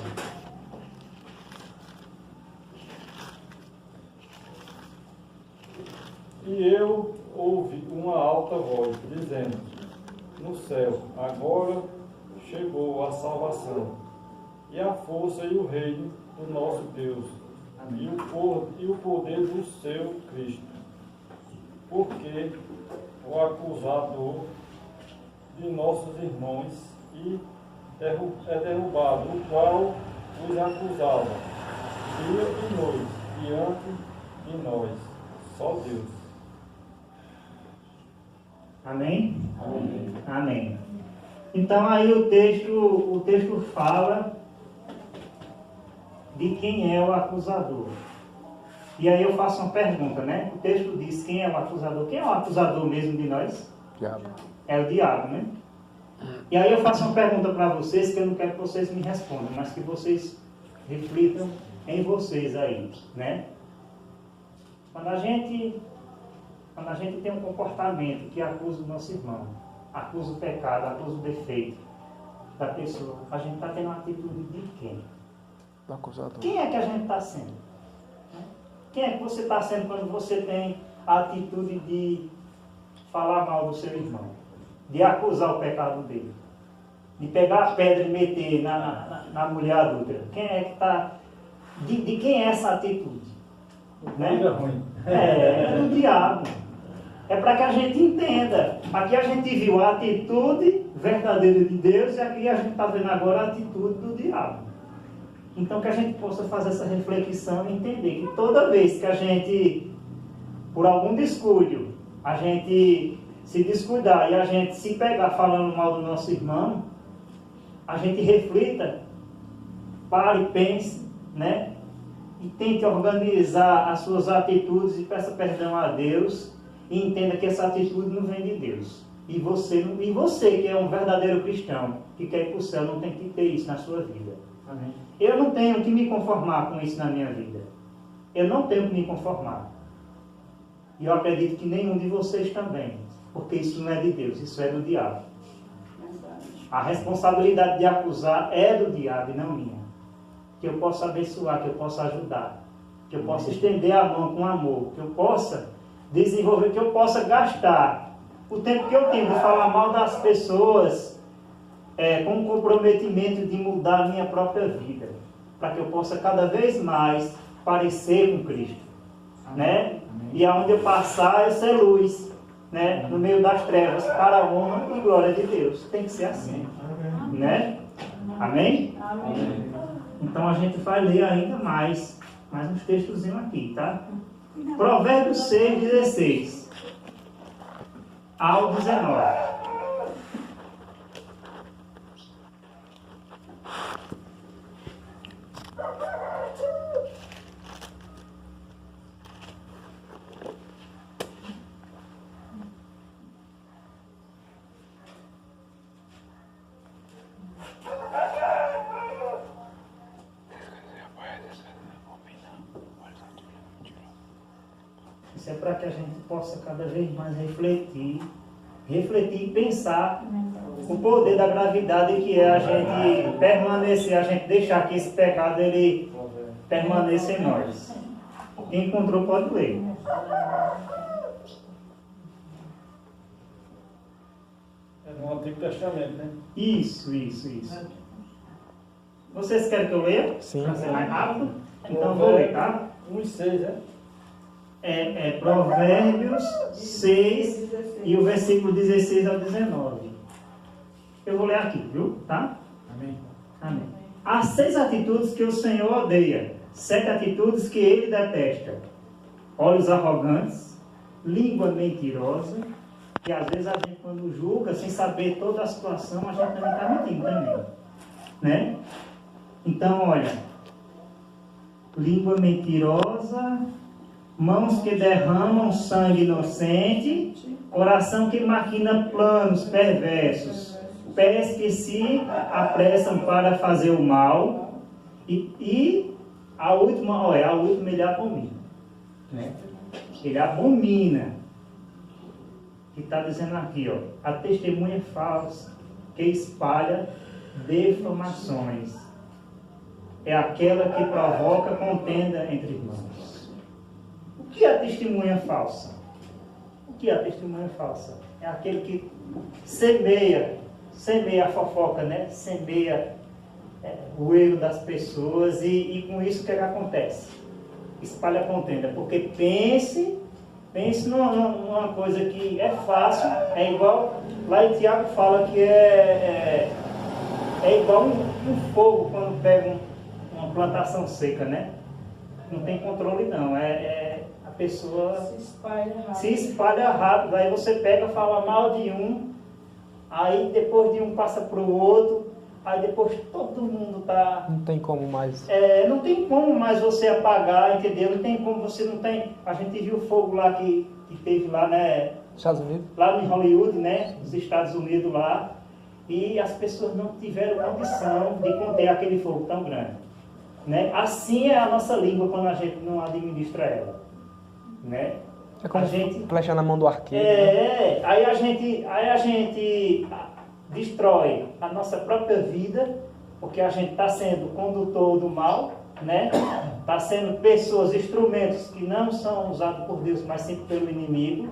E eu ouvi uma alta voz, dizendo, no céu, agora chegou a salvação, e a força e o reino do nosso Deus, e o poder do seu Cristo. Porque o acusador de nossos irmãos é derrubado, o qual os acusava dia e noite diante de nós, só Deus. Amém? Amém. Amém. Então aí o texto fala de quem é o acusador. E aí eu faço uma pergunta, né? O texto diz quem é o acusador. Quem é o acusador mesmo de nós? Diabo. É o diabo, né? E aí eu faço uma pergunta para vocês, que eu não quero que vocês me respondam, mas que vocês reflitam em vocês aí, né? Quando a gente tem um comportamento que acusa o nosso irmão, acusa o pecado, acusa o defeito da pessoa, a gente está tendo uma atitude de quem? Do acusador. Quem é que a gente está sendo? Quem é que você está sendo quando você tem a atitude de falar mal do seu irmão? De acusar o pecado dele? De pegar a pedra e meter na mulher adúltera? Quem é que está... De quem é essa atitude? Né? Ruim. É do diabo. É para que a gente entenda. Aqui a gente viu a atitude verdadeira de Deus e aqui a gente está vendo agora a atitude do diabo. Então que a gente possa fazer essa reflexão e entender que toda vez que a gente, por algum descuido, a gente se descuidar e a gente se pegar falando mal do nosso irmão, a gente reflita, pare, pense, né? E tente organizar as suas atitudes e peça perdão a Deus e entenda que essa atitude não vem de Deus. E você que é um verdadeiro cristão, que quer ir para o céu, não tem que ter isso na sua vida. Amém? Eu não tenho que me conformar com isso na minha vida. Eu não tenho que me conformar. E eu acredito que nenhum de vocês também. Porque isso não é de Deus, isso é do diabo. A responsabilidade de acusar é do diabo e não minha. Que eu possa abençoar, que eu possa ajudar, que eu possa estender a mão com amor, que eu possa desenvolver, que eu possa gastar o tempo que eu tenho de falar mal das pessoas com um comprometimento de mudar a minha própria vida, para que eu possa cada vez mais parecer com Cristo. Né? E aonde eu passar, eu ser luz, né? No meio das trevas, para a honra e glória de Deus. Tem que ser assim. Né? Amém? Amém. Então a gente vai ler ainda mais uns textozinhos aqui, tá? Provérbios 6, 16 ao 19. Isso é para que a gente possa cada vez mais refletir e pensar o poder da gravidade que é a gente permanecer, a gente deixar que esse pecado ele permaneça em nós. Quem encontrou pode ler. É no Antigo Testamento, né? Isso. Vocês querem que eu leia? Sim. Para ser mais rápido? Então vou ler, tá? 1:6, né? É Provérbios 6 e o versículo 16 ao 19. Eu vou ler aqui, viu? Tá? Amém. Amém. Há 6 atitudes que o Senhor odeia, 7 atitudes que Ele detesta. Olhos arrogantes, língua mentirosa, que às vezes a gente quando julga, sem saber toda a situação, a gente também está mentindo também. Né? Então, olha, língua mentirosa, mãos que derramam sangue inocente, coração que maquina planos perversos, pés que se apressam para fazer o mal, e a última ele abomina. Né? Ele abomina. Que está dizendo aqui, a testemunha falsa que espalha difamações. É aquela que provoca contenda entre irmãos. O que é a testemunha falsa? O que é a testemunha falsa? É aquele que semeia a fofoca, né? Semeia o erro das pessoas e com isso o que acontece? espalha contenda, porque pense numa coisa que é fácil, é igual, lá em Tiago fala que é igual um fogo quando pega uma plantação seca, né? Não tem controle não, a pessoa se espalha rápido, aí você pega, fala mal de um, aí depois de um passa para o outro, aí depois todo mundo tá... Não tem como mais. Não tem como mais você apagar, entendeu? Não tem como você não tem... A gente viu o fogo lá que teve lá, né? Estados Unidos? Lá em Hollywood, né? Nos Estados Unidos lá. E as pessoas não tiveram condição de conter aquele fogo tão grande. Né? Assim é a nossa língua quando a gente não administra ela. Né? É como a gente... flecha na mão do arqueiro. Né? Aí a gente destrói a nossa própria vida, porque a gente está sendo condutor do mal, né? Está sendo pessoas, instrumentos que não são usados por Deus, mas sempre pelo inimigo,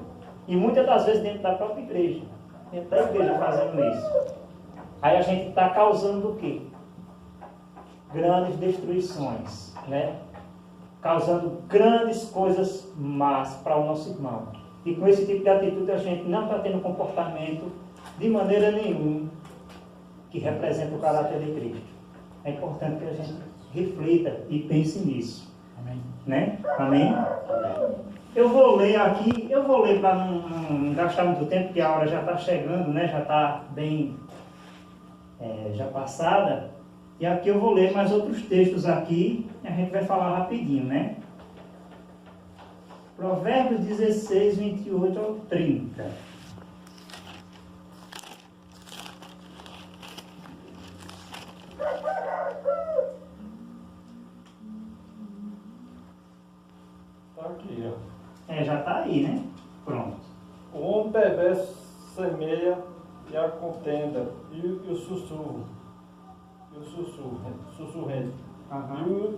e muitas das vezes dentro da própria igreja, dentro da igreja fazendo isso. Aí a gente está causando o quê? Grandes destruições, né? Causando grandes coisas más para o nosso irmão. E com esse tipo de atitude a gente não está tendo comportamento de maneira nenhuma que representa o caráter de Cristo. É importante que a gente reflita e pense nisso. Amém. Né? Amém? Eu vou ler para não gastar muito tempo, porque a hora já está chegando, né? Já está bem já passada. E aqui eu vou ler mais outros textos aqui, e a gente vai falar rapidinho, né? Provérbios 16, 28 ao 30. Está aqui, ó. Já está aí, né? Pronto. O homem perverso semeia e a contenda, e o sussurro, sussurrento,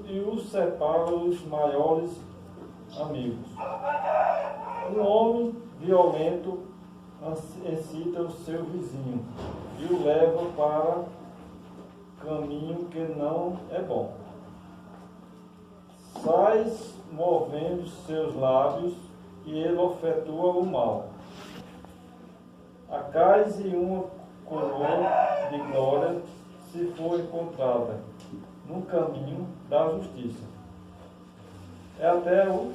e o separa os maiores amigos. Um homem violento excita o seu vizinho e o leva para caminho que não é bom. Sais movendo seus lábios e ele efetua o mal. Acaso uma coroa de glória se for encontrada no caminho da justiça. É até o...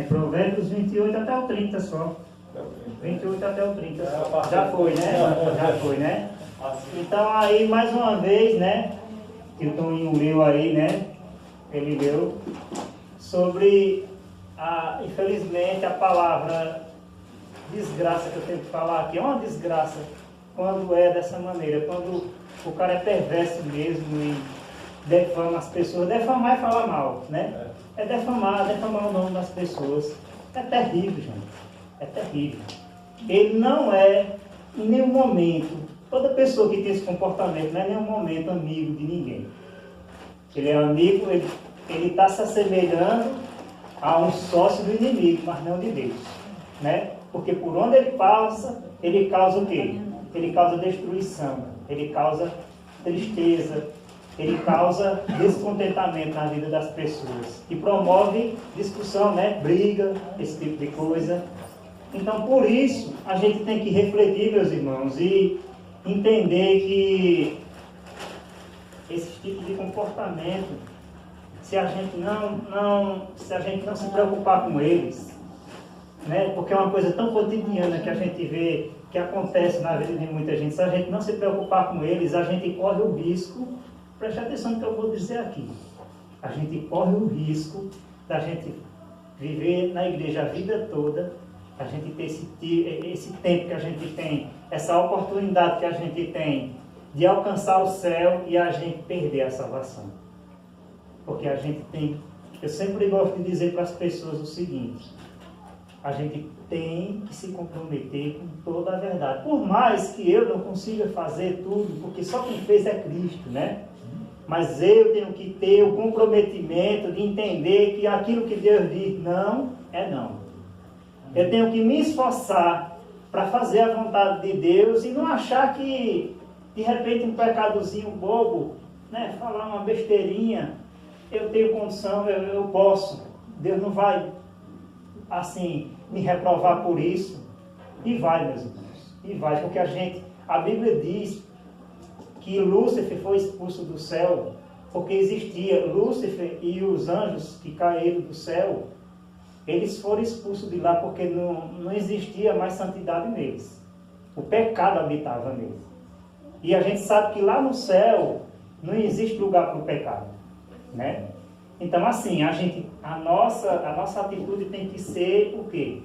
Provérbios 28 até o 30 só. 28 até o 30 só. Já foi, né? Já foi, né? Então aí, mais uma vez, né? Que o Toninho leu aí, né? Ele leu sobre, infelizmente, a palavra desgraça que eu tenho que falar aqui. É uma desgraça quando é dessa maneira, quando o cara é perverso mesmo e defama as pessoas. Defamar é falar mal, né? É defamar o nome das pessoas. É terrível, gente. É terrível. Ele não é, em nenhum momento, toda pessoa que tem esse comportamento não é em nenhum momento amigo de ninguém. Ele é amigo, ele está se assemelhando a um sócio do inimigo, mas não de Deus, né? Porque por onde ele passa, ele causa o quê? Ele causa destruição, ele causa tristeza, ele causa descontentamento na vida das pessoas e promove discussão, né? Briga, esse tipo de coisa. Então, por isso, a gente tem que refletir, meus irmãos, e entender que esse tipo de comportamento, se a gente não se preocupar com eles, né? Porque é uma coisa tão cotidiana que a gente vê, que acontece na vida de muita gente, se a gente não se preocupar com eles, a gente corre o risco, preste atenção no que eu vou dizer aqui, a gente corre o risco da gente viver na igreja a vida toda, a gente ter esse tempo que a gente tem, essa oportunidade que a gente tem de alcançar o céu e a gente perder a salvação. Porque a gente tem, eu sempre gosto de dizer para as pessoas o seguinte, a gente tem que se comprometer com toda a verdade. Por mais que eu não consiga fazer tudo, porque só quem fez é Cristo, né? Mas eu tenho que ter o comprometimento de entender que aquilo que Deus diz não é não. Eu tenho que me esforçar para fazer a vontade de Deus e não achar que, de repente, um pecadozinho bobo, né, falar uma besteirinha, eu tenho condição, eu posso. Deus não vai, assim, me reprovar por isso. E vai, meus irmãos. E vai, porque a Bíblia diz que Lúcifer foi expulso do céu, porque existia Lúcifer e os anjos que caíram do céu, eles foram expulsos de lá porque não existia mais santidade neles. O pecado habitava neles. E a gente sabe que lá no céu não existe lugar para o pecado, né? Então, assim, a nossa atitude tem que ser o quê?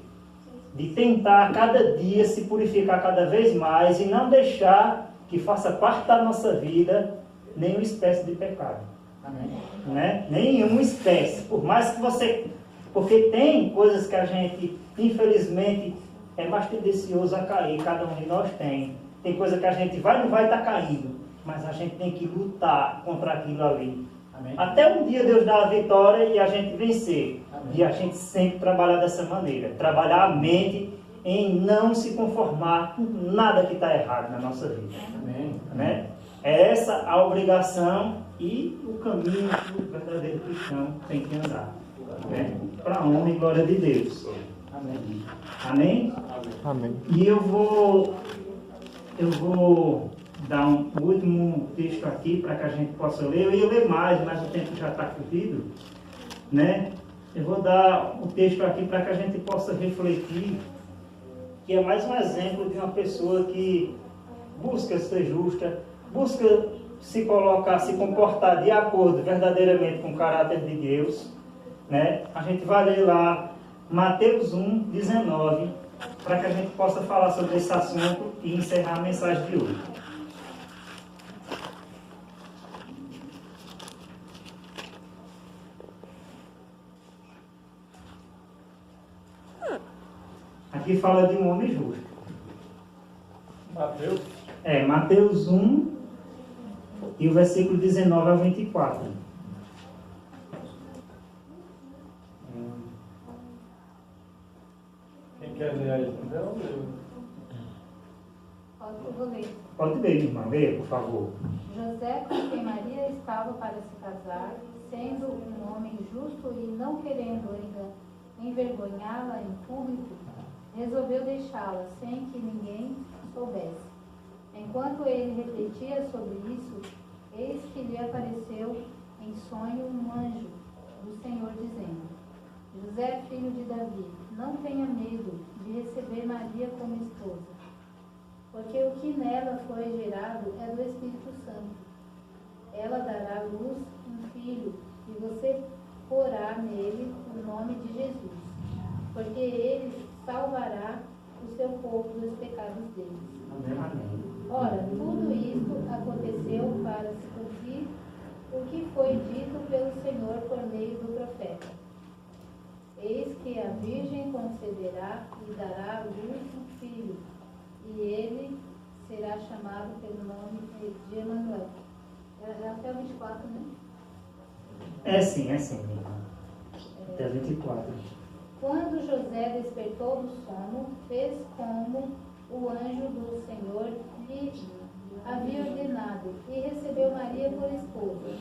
De tentar cada dia se purificar cada vez mais e não deixar que faça parte da nossa vida nenhuma espécie de pecado. Amém. Né? Nenhuma espécie. Por mais que você... Porque tem coisas que a gente, infelizmente, é mais tendencioso a cair. Cada um de nós tem. Tem coisa que a gente não vai estar caindo. Mas a gente tem que lutar contra aquilo ali. Amém. Até um dia Deus dá a vitória e a gente vencer. Amém. E a gente sempre trabalhar dessa maneira. Trabalhar a mente em não se conformar com nada que está errado na nossa vida. Amém. Né? É essa a obrigação e o caminho que o verdadeiro cristão tem que andar. Né? Para a honra e glória de Deus. Amém. Amém? Amém. E eu vou dar um último texto aqui para que a gente possa ler. Eu ia ler mais, mas o tempo já está corrido. Né? Eu vou dar um texto aqui para que a gente possa refletir, que é mais um exemplo de uma pessoa que busca ser justa, busca se colocar, se comportar de acordo verdadeiramente com o caráter de Deus. Né? A gente vai ler lá Mateus 1, 19, para que a gente possa falar sobre esse assunto e encerrar a mensagem de hoje. Aqui fala de um homem justo. Mateus, Mateus 1 e o versículo 19 ao 24. quem quer ler aí? Não, eu. Eu vou ler. Pode ler, irmã, leia, por favor. José, com quem Maria estava para se casar, sendo um homem justo e não querendo envergonhá-la em público, resolveu deixá-la sem que ninguém soubesse. Enquanto ele refletia sobre isso, eis que lhe apareceu em sonho um anjo do Senhor dizendo: José, filho de Davi, não tenha medo de receber Maria como esposa, porque o que nela foi gerado é do Espírito Santo. Ela dará à luz um filho, e você porá nele o nome de Jesus, porque ele salvará o seu povo dos pecados deles. Amém. Ora, tudo isto aconteceu para se cumprir o que foi dito pelo Senhor por meio do profeta. Eis que a Virgem conceberá e dará à luz um filho, e ele será chamado pelo nome de Emanuel. É até o 24, né? É sim, irmã. Até 24. Quando José despertou do sono, fez como o anjo do Senhor lhe havia ordenado, e recebeu Maria por esposa.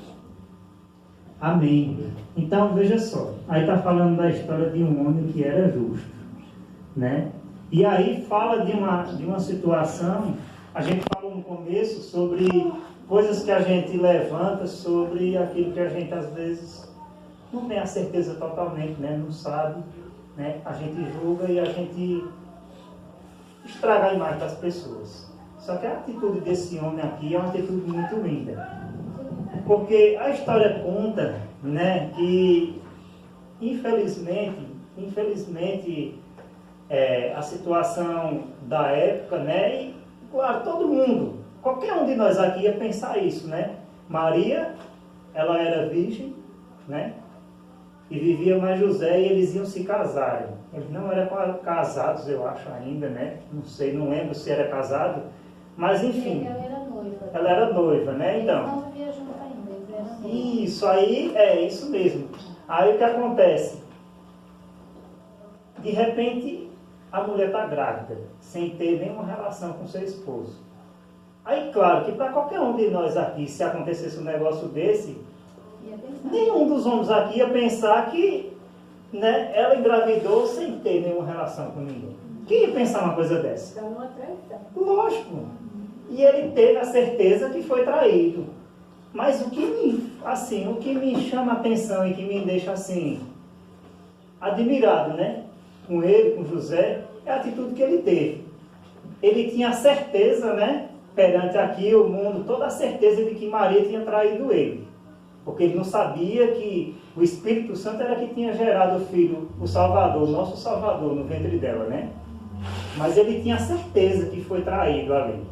Amém. Então, veja só. Aí está falando da história de um homem que era justo. Né? E aí fala de uma situação. A gente falou no começo sobre coisas que a gente levanta, sobre aquilo que a gente às vezes não tem a certeza totalmente, né? Não sabe. Né? A gente julga e a gente estraga a imagem das pessoas. Só que a atitude desse homem aqui é uma atitude muito linda. Porque a história conta, né, que infelizmente a situação da época, né, e claro, todo mundo, qualquer um de nós aqui ia pensar isso, né? Maria, ela era virgem, né? E vivia mais José e eles iam se casarem. Eles não eram casados, eu acho ainda, né? Não sei, não lembro se era casado, mas enfim. Ela era noiva. Ela era noiva, né? Então. Eles não viviam juntos ainda, eles eram noivos. Isso aí, é isso mesmo. Aí o que acontece? De repente, a mulher está grávida, sem ter nenhuma relação com seu esposo. Aí, claro, que para qualquer um de nós aqui, se acontecesse um negócio desse, Ia pensar. Nenhum dos homens aqui ia pensar que, né, ela engravidou sem ter nenhuma relação com ninguém. Quem ia pensar uma coisa dessa? Está numa traição. Lógico. E ele teve a certeza que foi traído. Mas o que me chama a atenção e que me deixa assim admirado, né, com ele, com José, é a atitude que ele teve. Ele tinha a certeza, né, perante aqui o mundo, toda a certeza de que Maria tinha traído ele. Porque ele não sabia que o Espírito Santo era que tinha gerado o Filho, o Salvador, o nosso Salvador, no ventre dela, né? Mas ele tinha certeza que foi traído ali.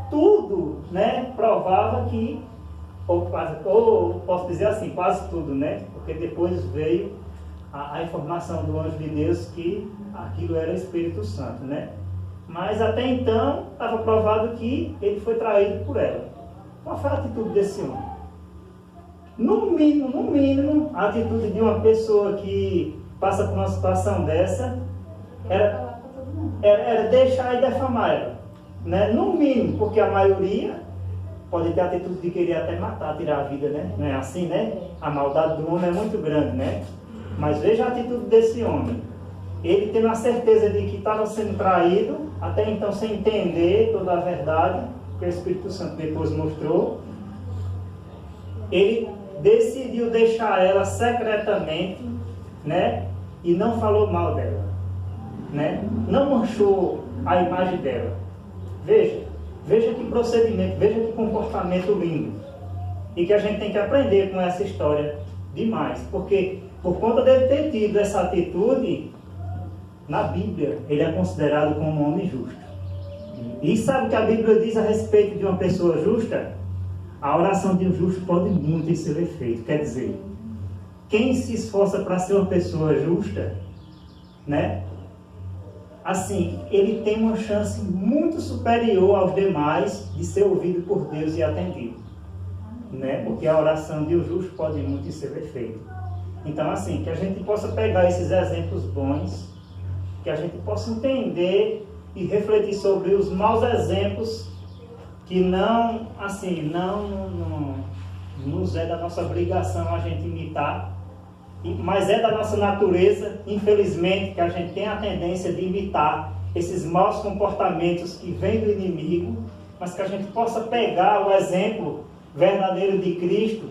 Tudo, né, provava que, ou posso dizer assim, quase tudo, né? Porque depois veio a informação do anjo de Deus que aquilo era o Espírito Santo, né? Mas até então estava provado que ele foi traído por ela. Qual foi a atitude desse homem? No mínimo, a atitude de uma pessoa que passa por uma situação dessa era deixar e defamar ela, né? No mínimo, porque a maioria pode ter a atitude de querer até matar, tirar a vida, né? Não é assim, né? A maldade do homem é muito grande, né? Mas veja a atitude desse homem. Ele tendo a certeza de que estava sendo traído, até então sem entender toda a verdade, que o Espírito Santo depois mostrou, ele decidiu deixar ela secretamente, né? E não falou mal dela, né? Não manchou a imagem dela. Veja que procedimento, veja que comportamento lindo. E que a gente tem que aprender com essa história demais. Porque por conta dele ter tido essa atitude, na Bíblia ele é considerado como um homem justo. E sabe o que a Bíblia diz a respeito de uma pessoa justa? A oração de um justo pode muito em seu efeito. Quer dizer, quem se esforça para ser uma pessoa justa, né? Assim, ele tem uma chance muito superior aos demais de ser ouvido por Deus e atendido, né? Porque a oração de um justo pode muito em seu efeito. Então, assim, que a gente possa pegar esses exemplos bons, que a gente possa entender e refletir sobre os maus exemplos que não nos é da nossa obrigação a gente imitar, mas é da nossa natureza, infelizmente, que a gente tem a tendência de imitar esses maus comportamentos que vêm do inimigo, mas que a gente possa pegar o exemplo verdadeiro de Cristo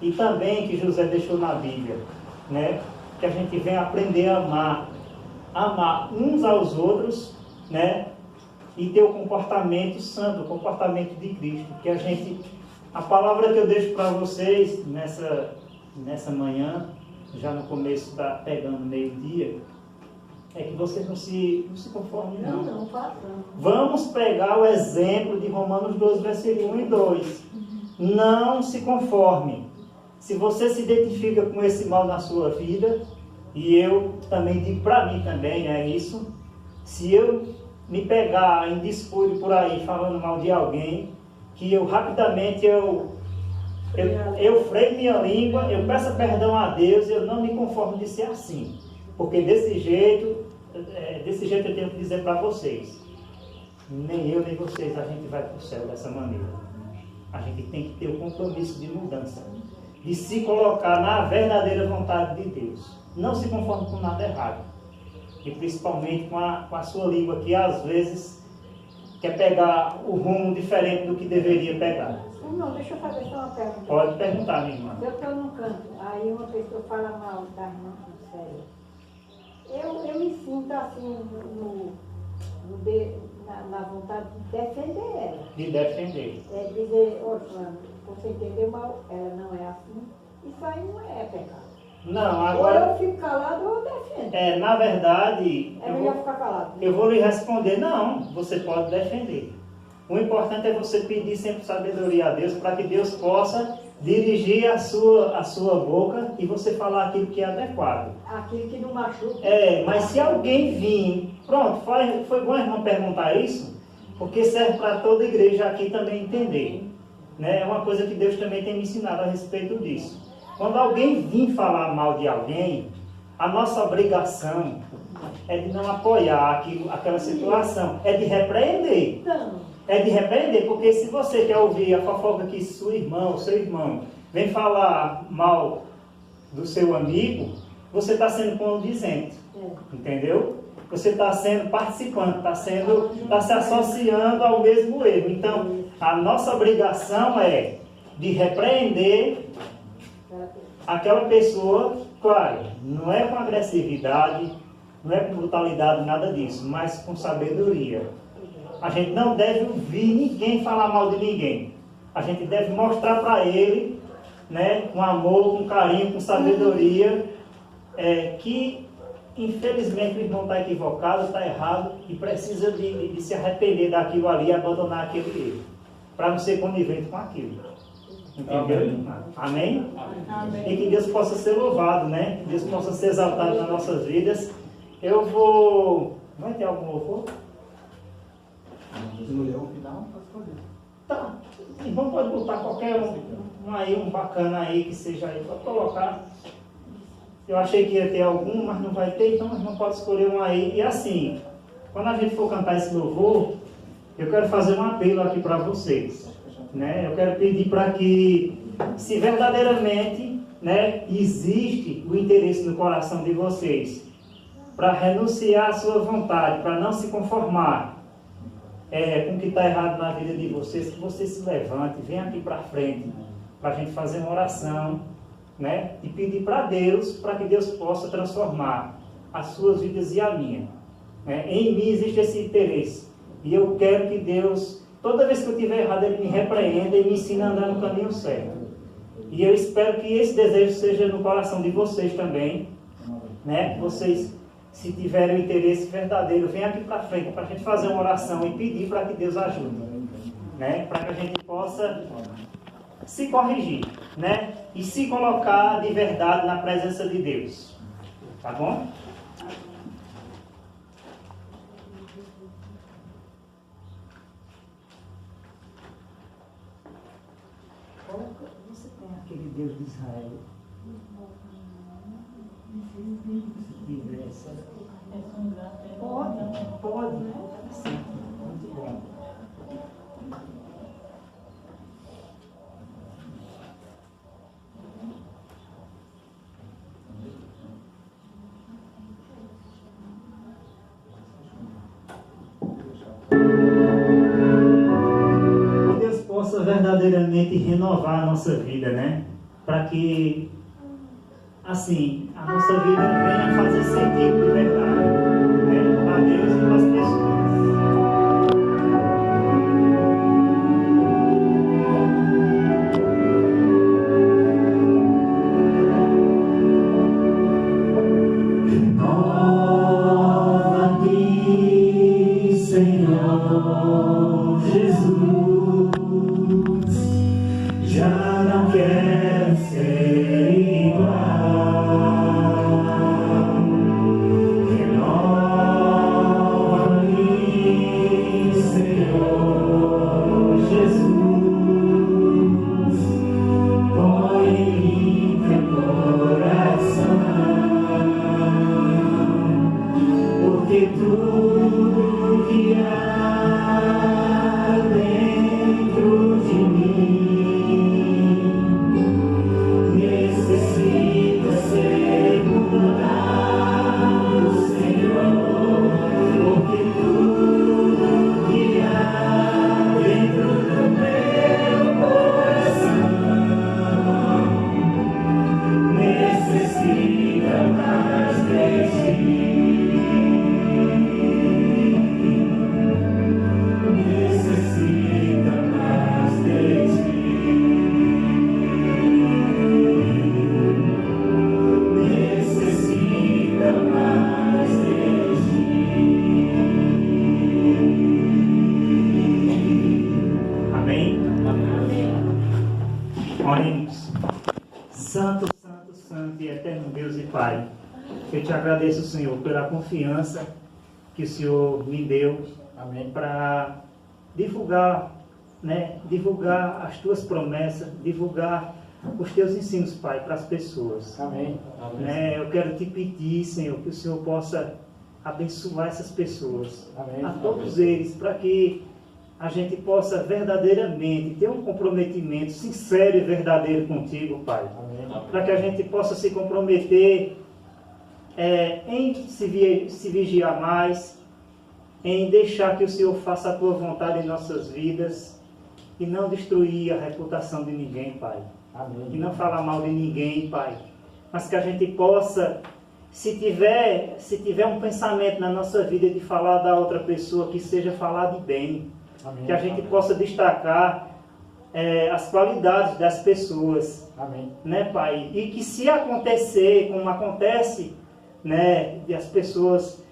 e também que José deixou na Bíblia, né? Que a gente venha aprender a amar uns aos outros, né? E ter o comportamento santo, o comportamento de Cristo. Que a palavra que eu deixo para vocês nessa manhã, já no começo está pegando meio-dia, é que vocês não se conformem, não. Não façam. Vamos pegar o exemplo de Romanos 12, versículo 1 e 2. Não se conforme. Se você se identifica com esse mal na sua vida, e eu também digo para mim também, é isso, se eu me pegar em descuido por aí falando mal de alguém, que eu rapidamente eu freio minha língua, eu peço perdão a Deus, eu não me conformo de ser assim. Porque desse jeito eu tenho que dizer para vocês, nem eu nem vocês, a gente vai para o céu dessa maneira. A gente tem que ter o compromisso de mudança, de se colocar na verdadeira vontade de Deus. Não se conforme com nada errado. E principalmente com a sua língua, que às vezes quer pegar o rumo diferente do que deveria pegar. Não, deixa eu fazer só uma pergunta. Pode perguntar, minha irmã. Eu estou num canto, aí uma pessoa fala mal da irmã sério. Eu me sinto assim na vontade de defender ela. De defender. É dizer, ô Fulano, você entendeu mal, ela não é assim. Isso aí não é pecado. Não, agora... Ou eu fico calado ou eu defendo. Na verdade... É melhor ficar calado. Eu vou lhe responder, não, você pode defender. O importante é você pedir sempre sabedoria a Deus, para que Deus possa dirigir a sua boca e você falar aquilo que é adequado. Aquilo que não machuca. Mas se alguém vir... Pronto, foi bom a irmã perguntar isso, porque serve para toda igreja aqui também entender. Né? É uma coisa que Deus também tem me ensinado a respeito disso. Quando alguém vir falar mal de alguém, a nossa obrigação é de não apoiar aquela situação, é de repreender. Então, É de repreender, porque se você quer ouvir a fofoca que sua irmã ou seu irmão vem falar mal do seu amigo, você está sendo condizente, entendeu? Você está sendo participante, está se associando ao mesmo erro. Então, a nossa obrigação é de repreender aquela pessoa, claro, não é com agressividade, não é com brutalidade, nada disso, mas com sabedoria. A gente não deve ouvir ninguém falar mal de ninguém. A gente deve mostrar para ele, né, com amor, com carinho, com sabedoria, que infelizmente o irmão está equivocado, está errado e precisa de se arrepender daquilo ali e abandonar aquele erro, para não ser conivente com aquilo. Entendeu? Amém? Amém? E que Deus possa ser louvado, né? Que Deus possa ser exaltado nas nossas vidas. Eu vou... Vai ter algum louvor? Escolher o final para escolher. Tá. Irmão, pode botar qualquer um aí, um bacana aí que seja aí, pode colocar. Eu achei que ia ter algum, mas não vai ter, então não pode escolher um aí. E assim, quando a gente for cantar esse louvor, eu quero fazer um apelo aqui para vocês, né? Eu quero pedir para que, se verdadeiramente, né, existe o interesse no coração de vocês, para renunciar à sua vontade, para não se conformar com o que está errado na vida de vocês, que vocês se levantem, venham aqui para frente, para a gente fazer uma oração, né? E pedir para Deus, para que Deus possa transformar as suas vidas e a minha. Né? Em mim existe esse interesse. E eu quero que Deus, toda vez que eu estiver errado, Ele me repreenda e me ensine a andar no caminho certo. E eu espero que esse desejo seja no coração de vocês também. Né? Vocês, se tiverem o interesse verdadeiro, venham aqui para frente para a gente fazer uma oração e pedir para que Deus ajude. Né? Para que a gente possa se corrigir, né? E se colocar de verdade na presença de Deus. Tá bom? Você tem aquele Deus de Israel? Pode. Sim, muito bom. Que Deus possa verdadeiramente renovar a nossa vida, né? Para que, assim, a nossa vida venha fazer sentido de verdade, né? Para Deus e para as pessoas. Renova-me, Senhor Jesus, já não quero ser igual. Renova-me, Senhor Jesus, põe em mim teu coração, porque tudo que há dentro de mim necessita ser mudado, Senhor, porque tudo que há dentro do meu coração necessita mais de ti. Necessita mais de ti. Necessita mais de ti. Amém? Amém. Oremos. Santo, santo, santo e eterno Deus e Pai, eu te agradeço, Senhor, pela confiança que o Senhor me deu, amém, para divulgar, né, divulgar as tuas promessas, divulgar os teus ensinos, Pai, para as pessoas. Amém. Né, eu quero te pedir, Senhor, que o Senhor possa abençoar essas pessoas, Amém. a todos eles, para que a gente possa verdadeiramente ter um comprometimento sincero e verdadeiro contigo, Pai. Para que a gente possa se comprometer em se vigiar mais, em deixar que o Senhor faça a Tua vontade em nossas vidas e não destruir a reputação de ninguém, Pai. Amém. E não falar mal de ninguém, Pai. Mas que a gente possa, se tiver um pensamento na nossa vida de falar da outra pessoa, que seja falar de bem. Amém. Que a gente possa destacar as qualidades das pessoas. Amém. Né, Pai? E que se acontecer, como acontece, né, de as pessoas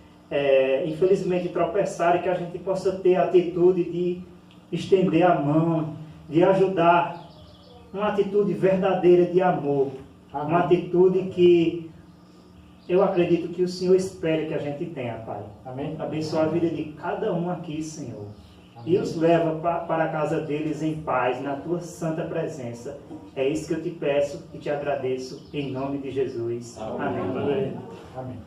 infelizmente tropeçarem, que a gente possa ter a atitude de estender a mão, de ajudar, uma atitude verdadeira de amor. Amém. Uma atitude que eu acredito que o Senhor espera que a gente tenha, Pai. Amém. Abençoa a vida de cada um aqui, Senhor. E os leva para a casa deles em paz, na Tua santa presença. É isso que eu te peço e te agradeço, em nome de Jesus. Amém. Amém. Amém.